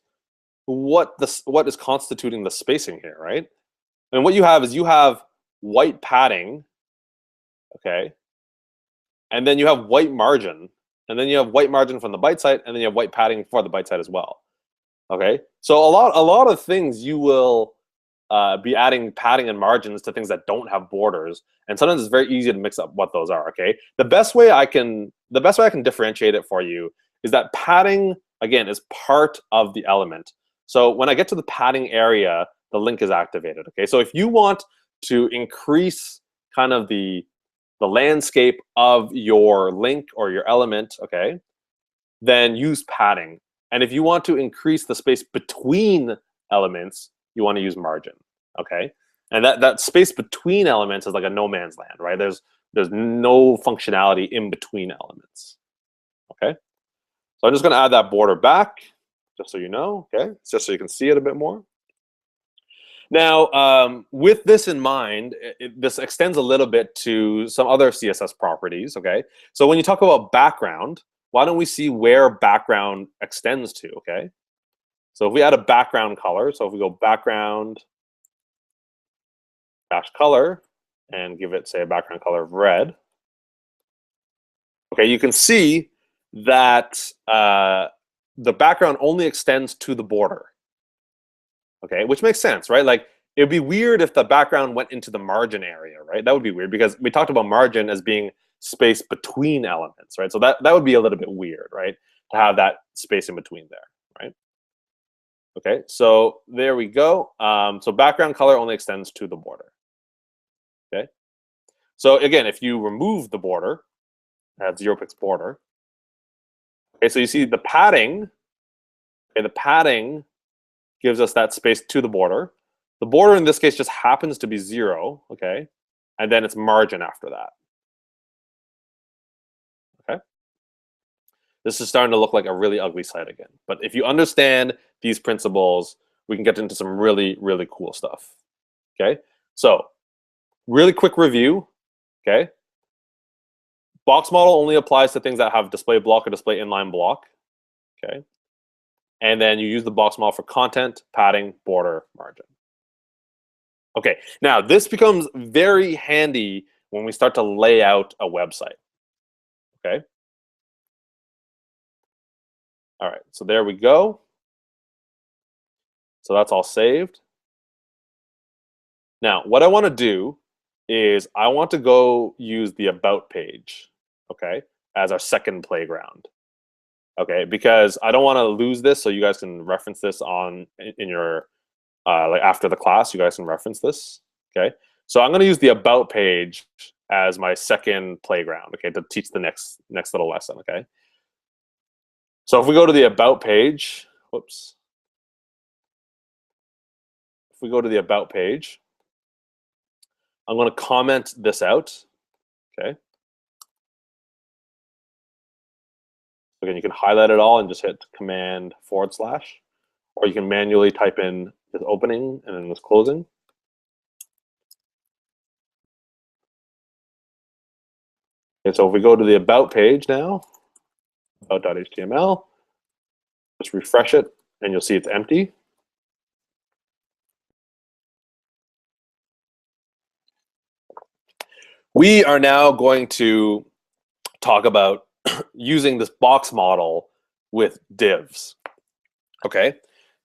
what is constituting the spacing here, right? And what you have is you have white padding, okay, and then you have white margin, and then you have white margin from the byte site, and then you have white padding for the byte site as well. Okay, so a lot of things you will be adding padding and margins to things that don't have borders, and sometimes it's very easy to mix up what those are. Okay, the best way I can differentiate it for you is that padding, again, is part of the element. So when I get to the padding area, the link is activated. Okay, so if you want to increase kind of the landscape of your link or your element, okay, then use padding. And if you want to increase the space between elements, you want to use margin, okay? And that space between elements is like a no man's land, right? There's no functionality in between elements, okay? So I'm just going to add that border back, just so you know, okay? Just so you can see it a bit more. Now, with this in mind, this extends a little bit to some other CSS properties, okay? So when you talk about background, why don't we see where background extends to, okay? So if we add a background color, so if we go background dash color and give it, say, a background color of red, okay, you can see that the background only extends to the border. Okay, which makes sense, right? Like it would be weird if the background went into the margin area, right? That would be weird because we talked about margin as being space between elements, right? So that would be a little bit weird, right? To have that space in between there, right? Okay, so there we go. So background color only extends to the border. Okay, so again, if you remove the border, that 0 pixel border. Okay, so you see the padding. Okay, the padding gives us that space to the border. The border in this case just happens to be 0. Okay, and then it's margin after that. Okay, this is starting to look like a really ugly site again. But if you understand these principles, we can get into some really, really cool stuff. Okay, so really quick review. Okay, box model only applies to things that have display block or display inline block. Okay, and then you use the box model for content, padding, border, margin. Okay, now this becomes very handy when we start to lay out a website. Okay. All right, so there we go. So that's all saved. Now, what I want to do is I want to go use the About page, okay, as our second playground. Okay, because I don't want to lose this, so you guys can reference this on in your like after the class. You guys can reference this. Okay, so I'm going to use the About page as my second playground. Okay, to teach the next little lesson. Okay, so if we go to the About page, whoops. If we go to the About page, I'm going to comment this out. Okay. Again, you can highlight it all and just hit Command /, or you can manually type in this opening and then this closing. Okay, so if we go to the About page now, about.html, just refresh it, and you'll see it's empty. We are now going to talk about using this box model with divs. Okay,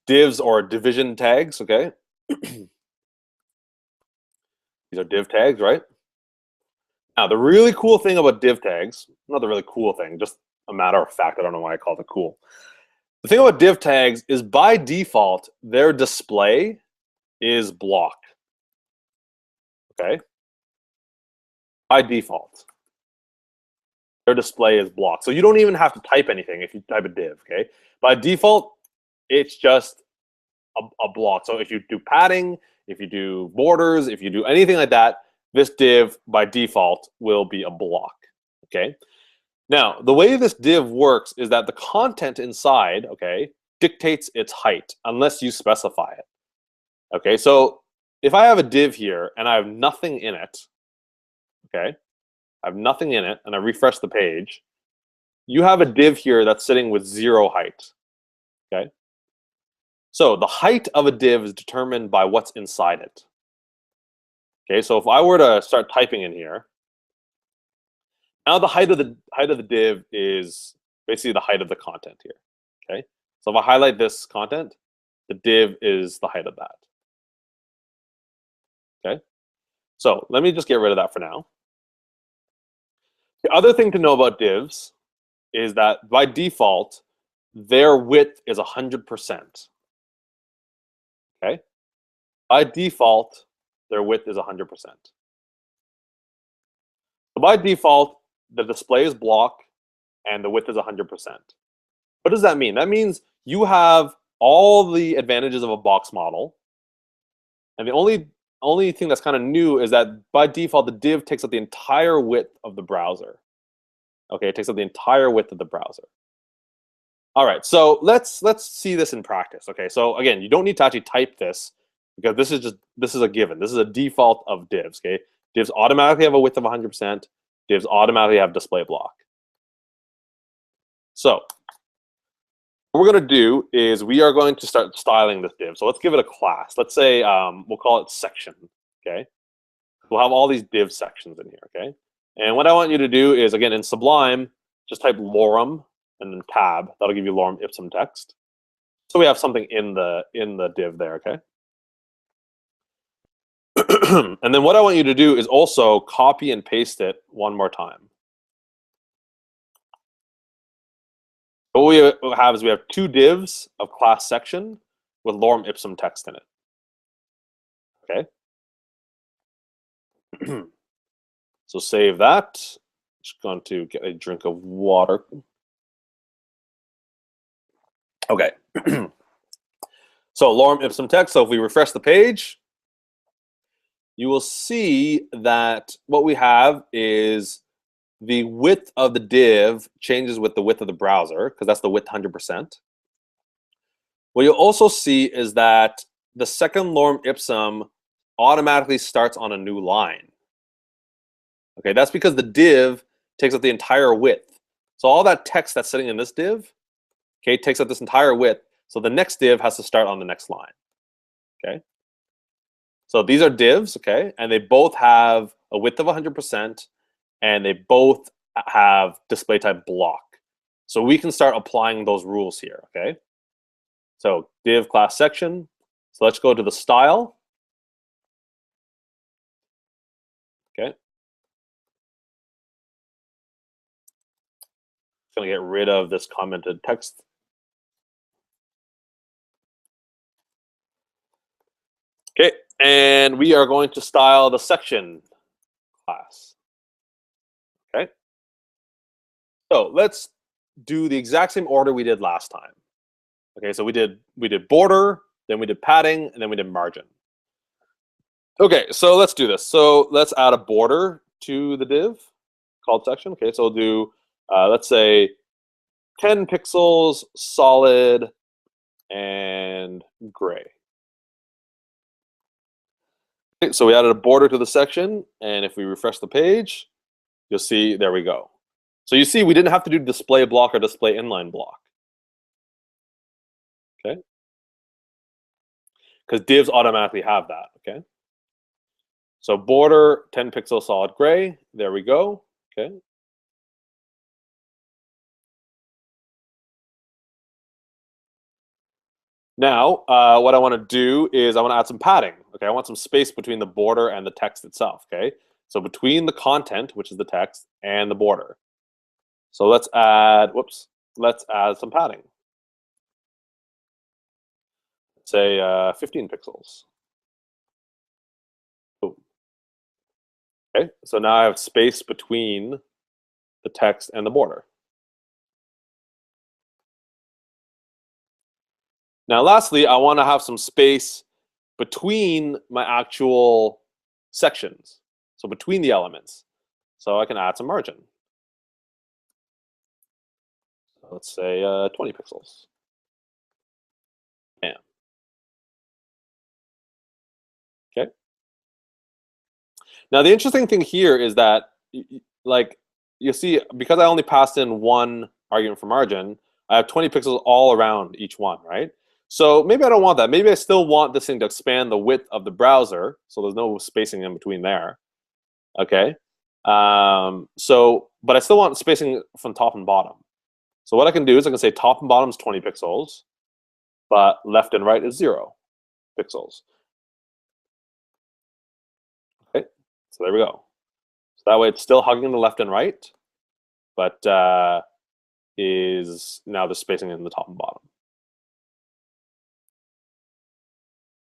divs or division tags. Okay, these are div tags, right? Now, the really cool thing about div tags, not the really cool thing, just a matter of fact, I don't know why I called it cool. The thing about div tags is by default, their display is block. Okay, by default. Their display is blocked. So you don't even have to type anything if you type a div, okay? By default, it's just a block. So if you do padding, if you do borders, if you do anything like that, this div by default will be a block, okay? Now, the way this div works is that the content inside, okay, dictates its height unless you specify it, okay? So if I have a div here and I have nothing in it, okay, I have nothing in it, and I refresh the page, you have a div here that's sitting with 0 height, okay? So the height of a div is determined by what's inside it. Okay, so if I were to start typing in here, now the height of the div is basically the height of the content here. Okay, so if I highlight this content, the div is the height of that. Okay, so let me just get rid of that for now. The other thing to know about divs is that by default, their width is 100%. Okay, by default, their width is 100%. So by default, the display is block and the width is 100%. What does that mean? That means you have all the advantages of a box model, and the only thing that's kind of new is that by default, the div takes up the entire width of the browser. Okay, it takes up the entire width of the browser. All right, so let's see this in practice. Okay, so again, you don't need to actually type this because this is a given. This is a default of divs. Okay, divs automatically have a width of 100%. Divs automatically have display block. So what we're going to do is we are going to start styling this div. So let's give it a class. Let's say we'll call it section. Okay, we'll have all these div sections in here. Okay, and what I want you to do is, again, in Sublime, just type lorem and then tab. That'll give you lorem ipsum text. So we have something in the div there, okay? And then what I want you to do is also copy and paste it one more time. What we have is we have two divs of class section with lorem ipsum text in it. Okay. So save that. Just going to get a drink of water. Okay. So lorem ipsum text. So if we refresh the page, you will see that what we have is the width of the div changes with the width of the browser, because that's the width 100%. What you'll also see is that the second lorem ipsum automatically starts on a new line. Okay, that's because the div takes up the entire width. So all that text that's sitting in this div, okay, takes up this entire width. So the next div has to start on the next line. Okay. So these are divs, okay, and they both have a width of 100%, and they both have display type block. So we can start applying those rules here, okay? So div class section. So let's go to the style. Okay. Going to get rid of this commented text. Okay, and we are going to style the section class. Okay. So let's do the exact same order we did last time. Okay, so we did border, then we did padding, and then we did margin. Okay, so let's do this. So let's add a border to the div called section. Okay, so we'll do, let's say, 10 pixels, solid, and gray. Okay, so we added a border to the section, and if we refresh the page, you'll see, there we go. So you see, we didn't have to do display block or display inline block. Okay, because divs automatically have that. Okay, so border 10 pixel solid gray. There we go. Okay. Now, what I want to do is I want to add some padding. Okay, I want some space between the border and the text itself. Okay, so between the content, which is the text, and the border. So let's add. Whoops. Let's add some padding. Say 15 pixels. Boom. Okay, so now I have space between the text and the border. Now, lastly, I want to have some space between my actual sections, so between the elements. So I can add some margin. So let's say 20 pixels. Bam. Okay. Now, the interesting thing here is that, like, you see, because I only passed in one argument for margin, I have 20 pixels all around each one, right? So maybe I don't want that. Maybe I still want this thing to expand the width of the browser, so there's no spacing in between there. Okay. But I still want spacing from top and bottom. So what I can do is I can say top and bottom is 20 pixels, but left and right is 0 pixels. Okay. So there we go. So that way it's still hugging the left and right, but is now the spacing in the top and bottom.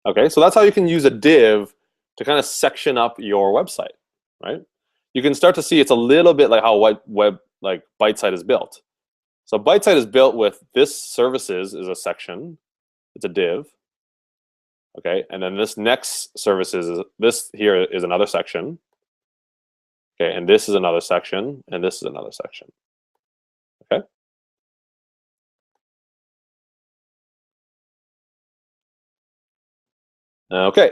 Okay, so that's how you can use a div to kind of section up your website, right? You can start to see it's a little bit like how web like Bytesite is built. So Bytesite is built with this services is a section, it's a div. Okay, and then this next services is this here is another section. Okay, and this is another section, and this is another section. Okay. Okay.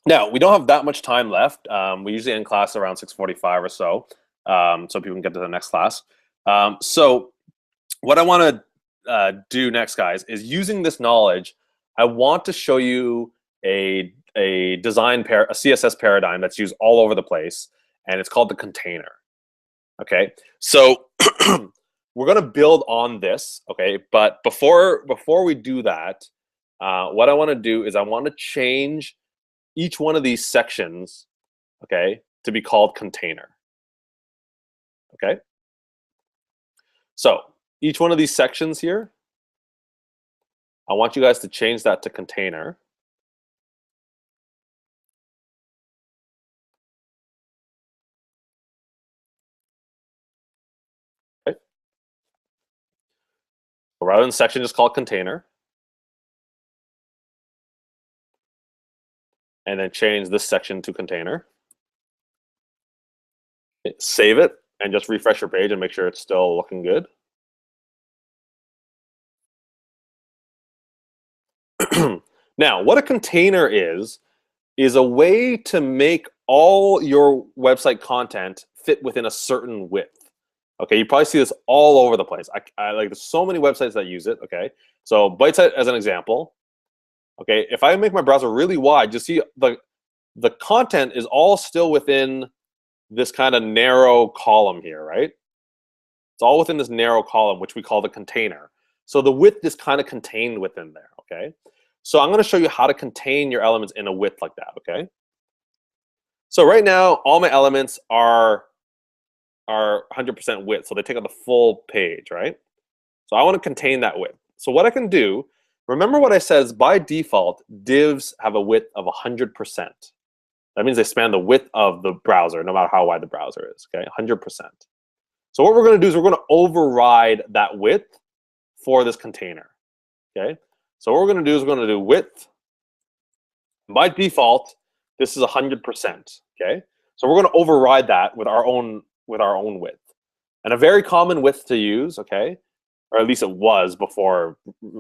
Now, we don't have that much time left. We usually end class around 6:45 or so, so people can get to the next class. So what I want to do next, guys, is using this knowledge, I want to show you a CSS paradigm that's used all over the place, and it's called the container. Okay, so we're going to build on this, okay? But before we do that, what I want to do is I want to change each one of these sections, okay, to be called container. Okay? So each one of these sections here, I want you guys to change that to container. Okay. So rather than section, just call it container. And then change this section to container. Okay. Save it and just refresh your page and make sure it's still looking good. Now, what a container is a way to make all your website content fit within a certain width. Okay, you probably see this all over the place. I like, there's so many websites that use it. Okay, so Bitesite as an example. Okay, if I make my browser really wide, you see the content is all still within this kind of narrow column here, right? It's all within this narrow column, which we call the container. So the width is kind of contained within there. Okay. So I'm going to show you how to contain your elements in a width like that, okay? So right now, all my elements are 100% width, so they take up the full page, right? So I want to contain that width. So what I can do, remember what I said is by default, divs have a width of 100%. That means they span the width of the browser, no matter how wide the browser is, okay? 100%. So what we're going to do is we're going to override that width for this container, okay? So what we're going to do is we're going to do width. By default, this is 100%. Okay, so we're going to override that with our own width, and a very common width to use. Okay, or at least it was before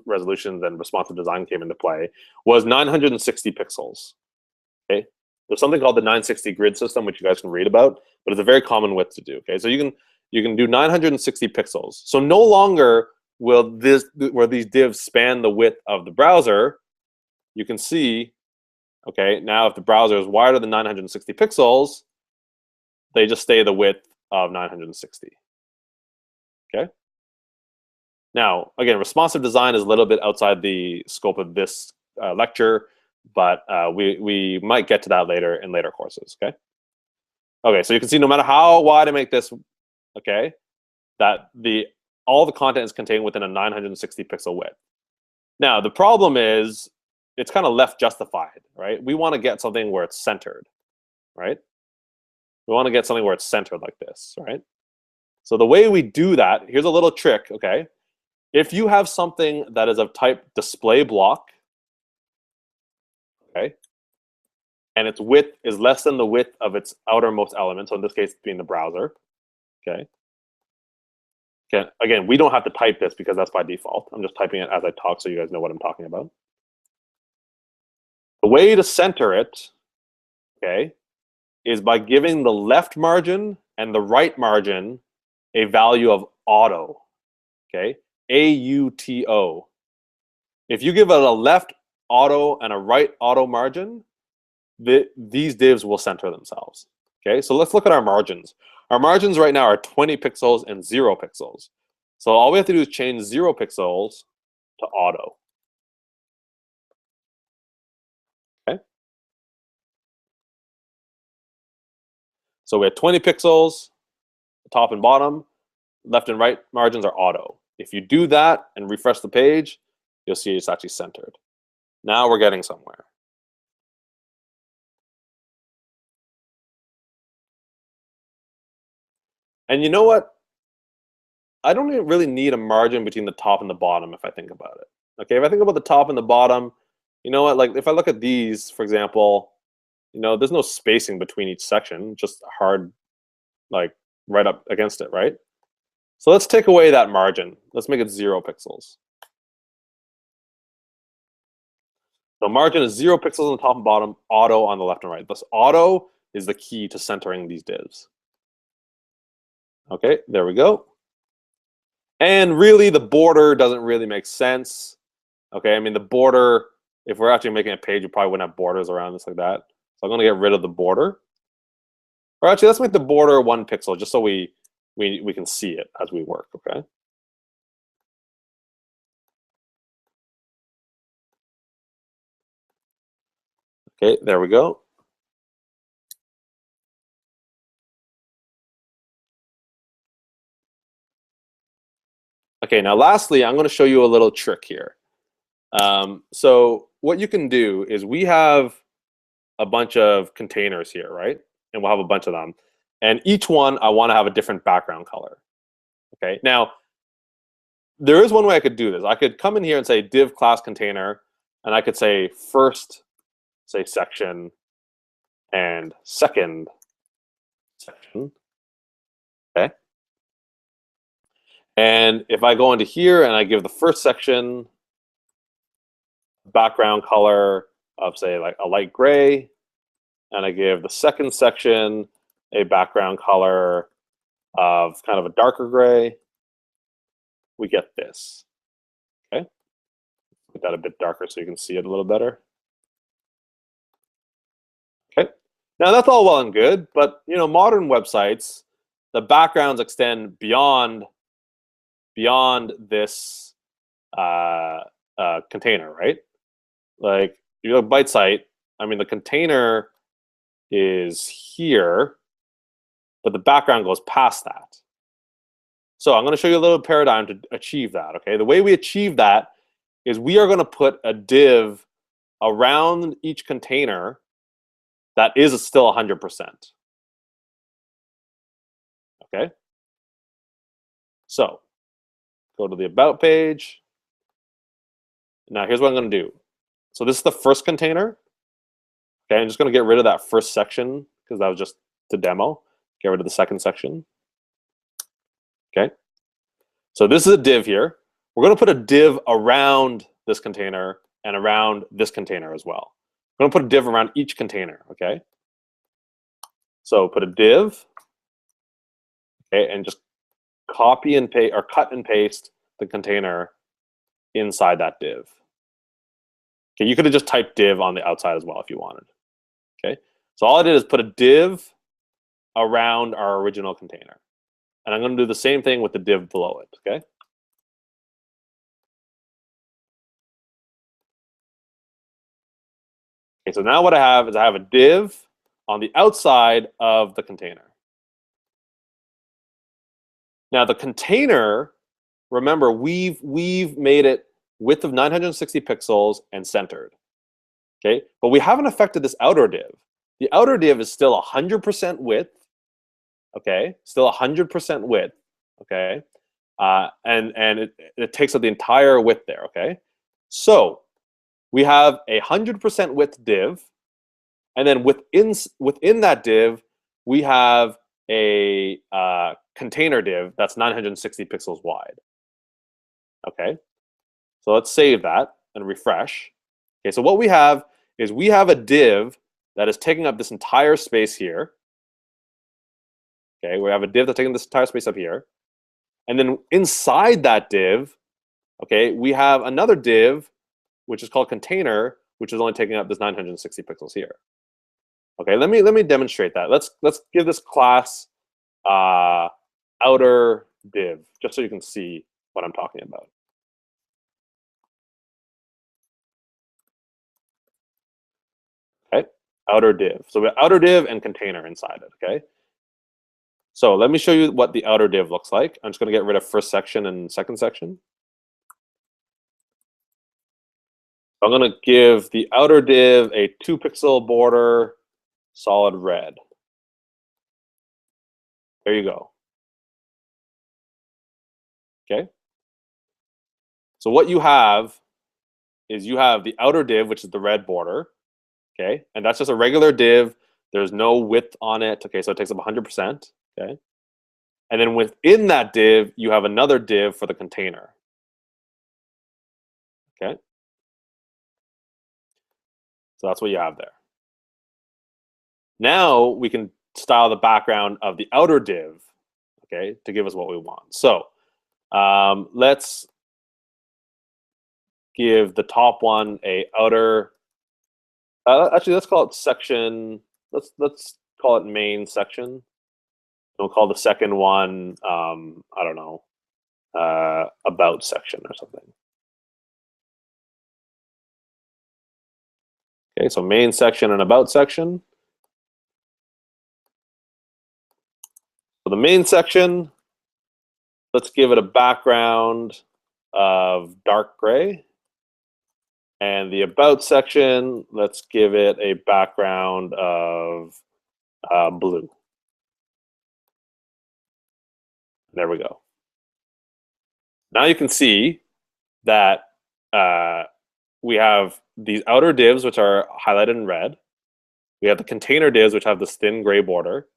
resolutions and responsive design came into play, was 960 pixels. Okay, there's something called the 960 grid system, which you guys can read about, but it's a very common width to do. Okay, so you can do 960 pixels. So no longer will these divs span the width of the browser. You can see, okay, now if the browser is wider than 960 pixels, they just stay the width of 960. Okay. Now, again, responsive design is a little bit outside the scope of this lecture, but we might get to that later in later courses. Okay. Okay, so you can see no matter how wide I make this, okay, that all the content is contained within a 960 pixel width. Now, the problem is it's kind of left justified, right? We want to get something where it's centered, right? We want to get something where it's centered like this, right? So the way we do that, here's a little trick, okay? If you have something that is of type display block, okay, and its width is less than the width of its outermost element, so in this case, being the browser, okay? Again, we don't have to type this because that's by default. I'm just typing it as I talk so you guys know what I'm talking about. The way to center it, okay, is by giving the left margin and the right margin a value of auto, okay, AUTO. If you give it a left auto and a right auto margin, these divs will center themselves, okay? So let's look at our margins. Our margins right now are 20 pixels and 0 pixels. So all we have to do is change 0 pixels to auto. Okay. So we have 20 pixels, top and bottom, left and right margins are auto. If you do that and refresh the page, you'll see it's actually centered. Now we're getting somewhere. And you know what? I don't even really need a margin between the top and the bottom if I think about it. Okay, if I think about the top and the bottom, you know what? Like if I look at these, for example, you know, there's no spacing between each section, just hard, like right up against it, right? So let's take away that margin. Let's make it 0 pixels. So margin is 0 pixels on the top and bottom, auto on the left and right. Thus auto is the key to centering these divs. Okay, there we go. And really, the border doesn't really make sense. Okay, I mean, the border, if we're actually making a page, we probably wouldn't have borders around this like that. So I'm going to get rid of the border. Or actually, let's make the border 1 pixel just so we can see it as we work, okay? Okay, there we go. Okay, now lastly, I'm going to show you a little trick here. So what you can do is we have a bunch of containers here, right? And we'll have a bunch of them. And each one, I want to have a different background color. Okay, now there is one way I could do this. I could come in here and say div class container, and I could say first, say section, and second section. Okay. And if I go into here and I give the first section background color of say like a light gray, and I give the second section a background color of kind of a darker gray, we get this. Okay. Make that a bit darker so you can see it a little better. Okay. Now that's all well and good, but you know, modern websites, the backgrounds extend beyond this container, right? Like you have a Byte site, I mean the container is here, but the background goes past that. So I'm going to show you a little paradigm to achieve that. Okay, the way we achieve that is we are going to put a div around each container that is still 100%. Okay, so go to the About page. Now here's what I'm going to do. So this is the first container. Okay, I'm just going to get rid of that first section because that was just the demo. Get rid of the second section. Okay, so this is a div here. We're going to put a div around this container and around this container as well. We're going to put a div around each container. Okay, so put a div. Okay, and just copy and paste or cut and paste the container inside that div. Okay, you could have just typed div on the outside as well if you wanted. Okay, so all I did is put a div around our original container. And I'm going to do the same thing with the div below it, okay? Okay, so now what I have is I have a div on the outside of the container. Now the container, remember, we've made it width of 960 pixels and centered. Okay, but we haven't affected this outer div. The outer div is still 100% width. Okay, still 100% width. Okay, and it takes up the entire width there. Okay, so we have a 100% width div, and then within that div we have a container div that's 960 pixels wide. Okay, so let's save that and refresh. Okay, so what we have is we have a div that is taking up this entire space here. Okay, we have a div that's taking this entire space up here. And then inside that div, okay, we have another div, which is called container, which is only taking up this 960 pixels here. Okay, let me demonstrate that. Let's give this class outer div, just so you can see what I'm talking about. Okay, outer div. So we have outer div and container inside it. Okay. So let me show you what the outer div looks like. I'm just going to get rid of first section and second section. I'm going to give the outer div a 2-pixel border, solid red. There you go. Okay. So what you have is you have the outer div, which is the red border. Okay, and that's just a regular div. There's no width on it. Okay, so it takes up 100%. Okay, and then within that div, you have another div for the container. Okay, so that's what you have there. Now we can style the background of the outer div, okay, to give us what we want. So let's give the top one a outer. Actually, let's call it section. Let's call it main section. We'll call the second one, I don't know, about section or something. Okay, so main section and about section. So the main section, let's give it a background of dark gray. And the about section, let's give it a background of blue. There we go. Now you can see that we have these outer divs, which are highlighted in red. We have the container divs, which have this thin gray border.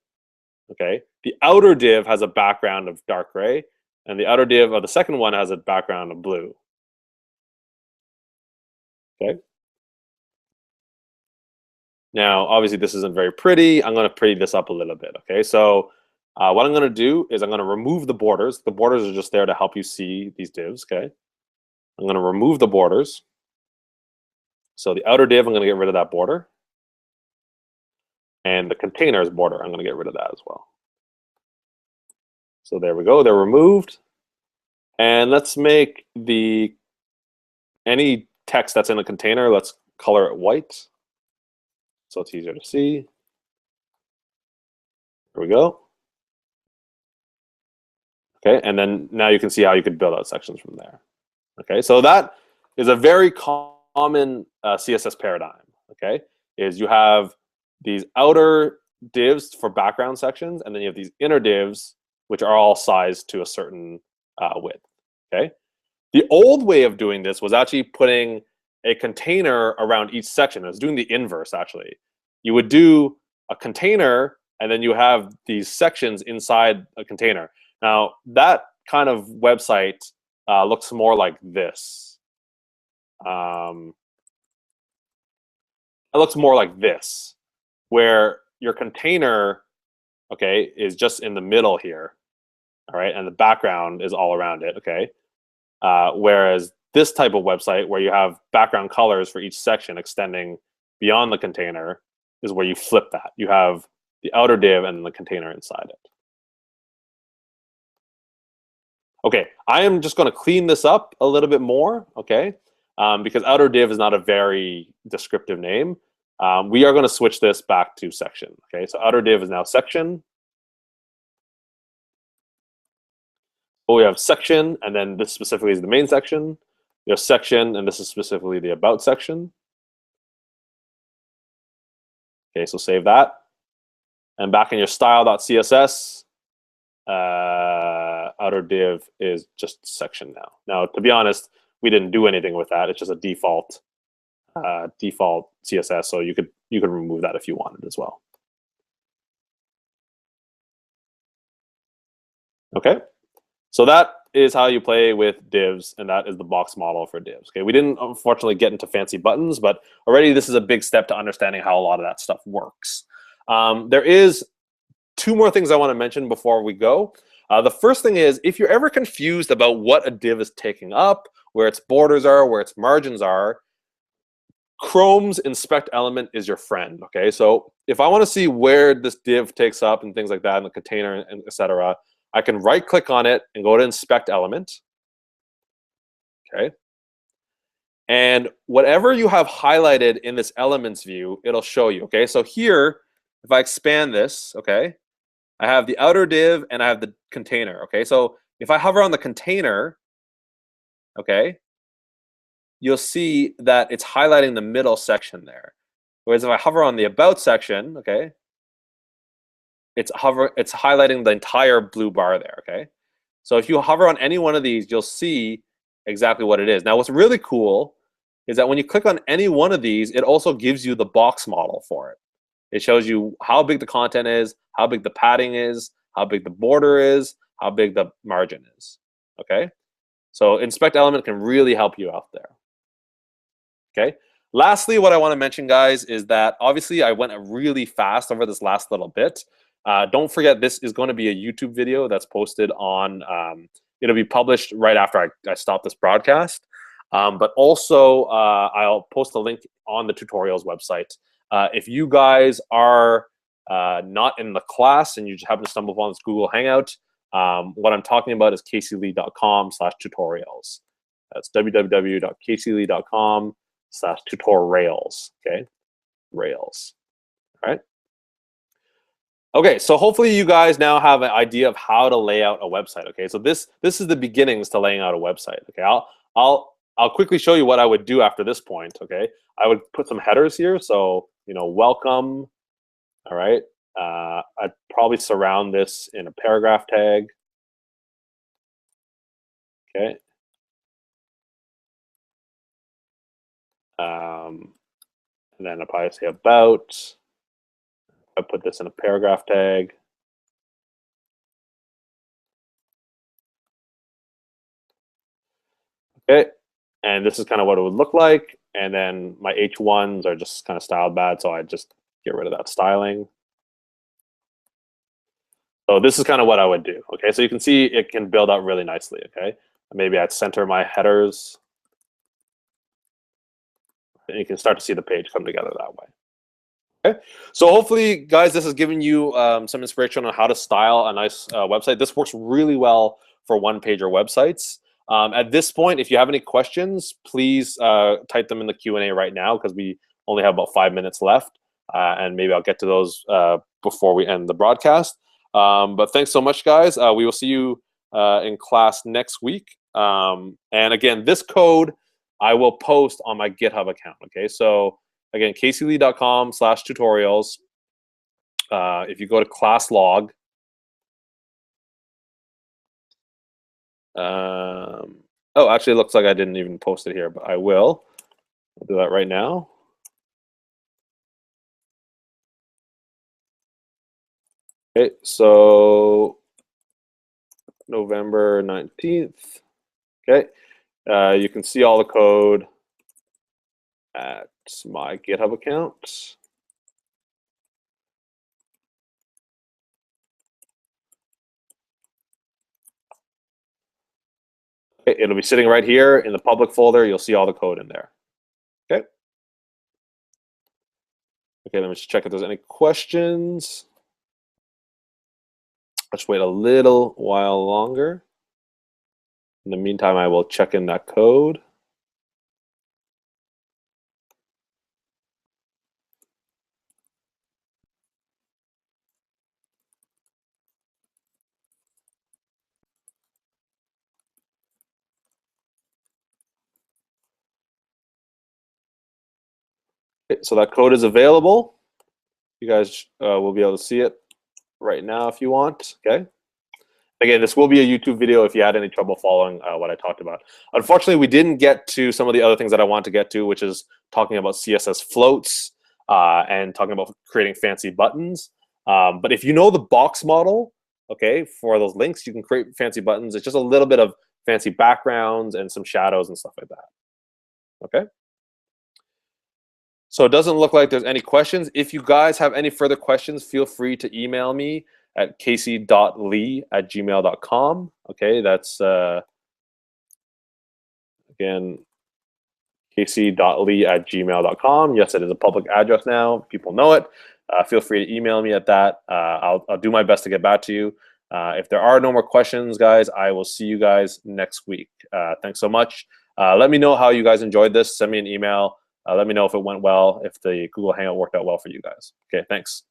Okay. The outer div has a background of dark gray, and the outer div of the second one has a background of blue. Okay. Now, obviously, this isn't very pretty. I'm going to pretty this up a little bit. Okay. So what I'm going to do is I'm going to remove the borders. The borders are just there to help you see these divs. Okay. I'm going to remove the borders. So the outer div, I'm going to get rid of that border. And the containers border, I'm going to get rid of that as well. So there we go. They're removed. And let's make any text that's in a container, let's color it white so it's easier to see. There we go. Okay, and then now you can see how you could build out sections from there. Okay, so that is a very common CSS paradigm. Okay, is you have these outer divs for background sections, and then you have these inner divs, which are all sized to a certain width. Okay, the old way of doing this was actually putting a container around each section. It was doing the inverse, actually. You would do a container, and then you have these sections inside a container. Now, that kind of website looks more like this. It looks more like this, where your container, okay, is just in the middle here, all right, and the background is all around it, okay? Whereas this type of website, where you have background colors for each section extending beyond the container, is where you flip that. You have the outer div and the container inside it. Okay, I am just going to clean this up a little bit more, okay? Because outer div is not a very descriptive name. We are going to switch this back to section, okay? So outer div is now section. We have section, and then this specifically is the main section. We have section, and this is specifically the about section. Okay, so save that. And back in your style.css, outer div is just section now. Now, to be honest, we didn't do anything with that. It's just a default CSS, so you could remove that if you wanted as well. Okay, so that is how you play with divs, and that is the box model for divs. Okay, we didn't unfortunately get into fancy buttons, but already this is a big step to understanding how a lot of that stuff works. There is two more things I want to mention before we go. The first thing is, if you're ever confused about what a div is taking up, where its borders are, where its margins are, Chrome's inspect element is your friend. Okay, so if I want to see where this div takes up and things like that in the container and etc., I can right click on it and go to inspect element. Okay, and whatever you have highlighted in this elements view, it'll show you. Okay, so here, if I expand this, okay, I have the outer div and I have the container. Okay, so if I hover on the container, okay, you'll see that it's highlighting the middle section there. Whereas if I hover on the about section, okay, it's highlighting the entire blue bar there. Okay, so if you hover on any one of these, you'll see exactly what it is. Now, what's really cool is that when you click on any one of these, it also gives you the box model for it. It shows you how big the content is, how big the padding is, how big the border is, how big the margin is. Okay, so inspect element can really help you out there. Okay. Lastly, what I want to mention, guys, is that obviously I went really fast over this last little bit. Don't forget, this is going to be a YouTube video that's posted on. It'll be published right after I stop this broadcast. But also, I'll post a link on the TutoRails website. If you guys are not in the class and you just happen to stumble upon this Google Hangout, what I'm talking about is caseylee.com/tutorials. That's www.caseylee.com/tutorials. Okay, Rails. All right. Okay, so hopefully you guys now have an idea of how to lay out a website. Okay, so this is the beginnings to laying out a website. Okay, I'll quickly show you what I would do after this point. Okay, I would put some headers here. So welcome. All right, I'd probably surround this in a paragraph tag. Okay. And then I'll probably say about. I put this in a paragraph tag. Okay, and this is kind of what it would look like. And then my H1s are just kind of styled bad, so I just get rid of that styling. So this is kind of what I would do. Okay, so you can see it can build out really nicely. Okay, maybe I'd center my headers. And you can start to see the page come together that way. Okay, so hopefully, guys, this has given you some inspiration on how to style a nice website. This works really well for one-pager websites. At this point, if you have any questions, please type them in the Q&A right now because we only have about 5 minutes left, and maybe I'll get to those before we end the broadcast. But thanks so much, guys. We will see you in class next week. And again, this code I will post on my GitHub account. Okay, so again, caseylee.com/tutorials. If you go to class log, oh, actually, it looks like I didn't even post it here, but I will. I'll do that right now. Okay, so November 19th. Okay, you can see all the code at my GitHub account. Okay, it'll be sitting right here in the public folder. You'll see all the code in there. Okay. Okay, let me just check if there's any questions. Let's wait a little while longer. In the meantime, I will check in that code. Okay, so that code is available. You guys will be able to see it right now if you want. Okay. Again, this will be a YouTube video if you had any trouble following what I talked about. Unfortunately, we didn't get to some of the other things that I want to get to, which is talking about CSS floats and talking about creating fancy buttons. But if you know the box model, okay, for those links, you can create fancy buttons. It's just a little bit of fancy backgrounds and some shadows and stuff like that. Okay. So it doesn't look like there's any questions. If you guys have any further questions, feel free to email me at casey.lee@gmail.com. Okay, that's again casey.lee@gmail.com. Yes, it is a public address now. People know it. Feel free to email me at that. I'll do my best to get back to you. If there are no more questions, guys, I will see you guys next week. Thanks so much. Let me know how you guys enjoyed this. Send me an email. Let me know if it went well, if the Google Hangout worked out well for you guys. Okay, thanks.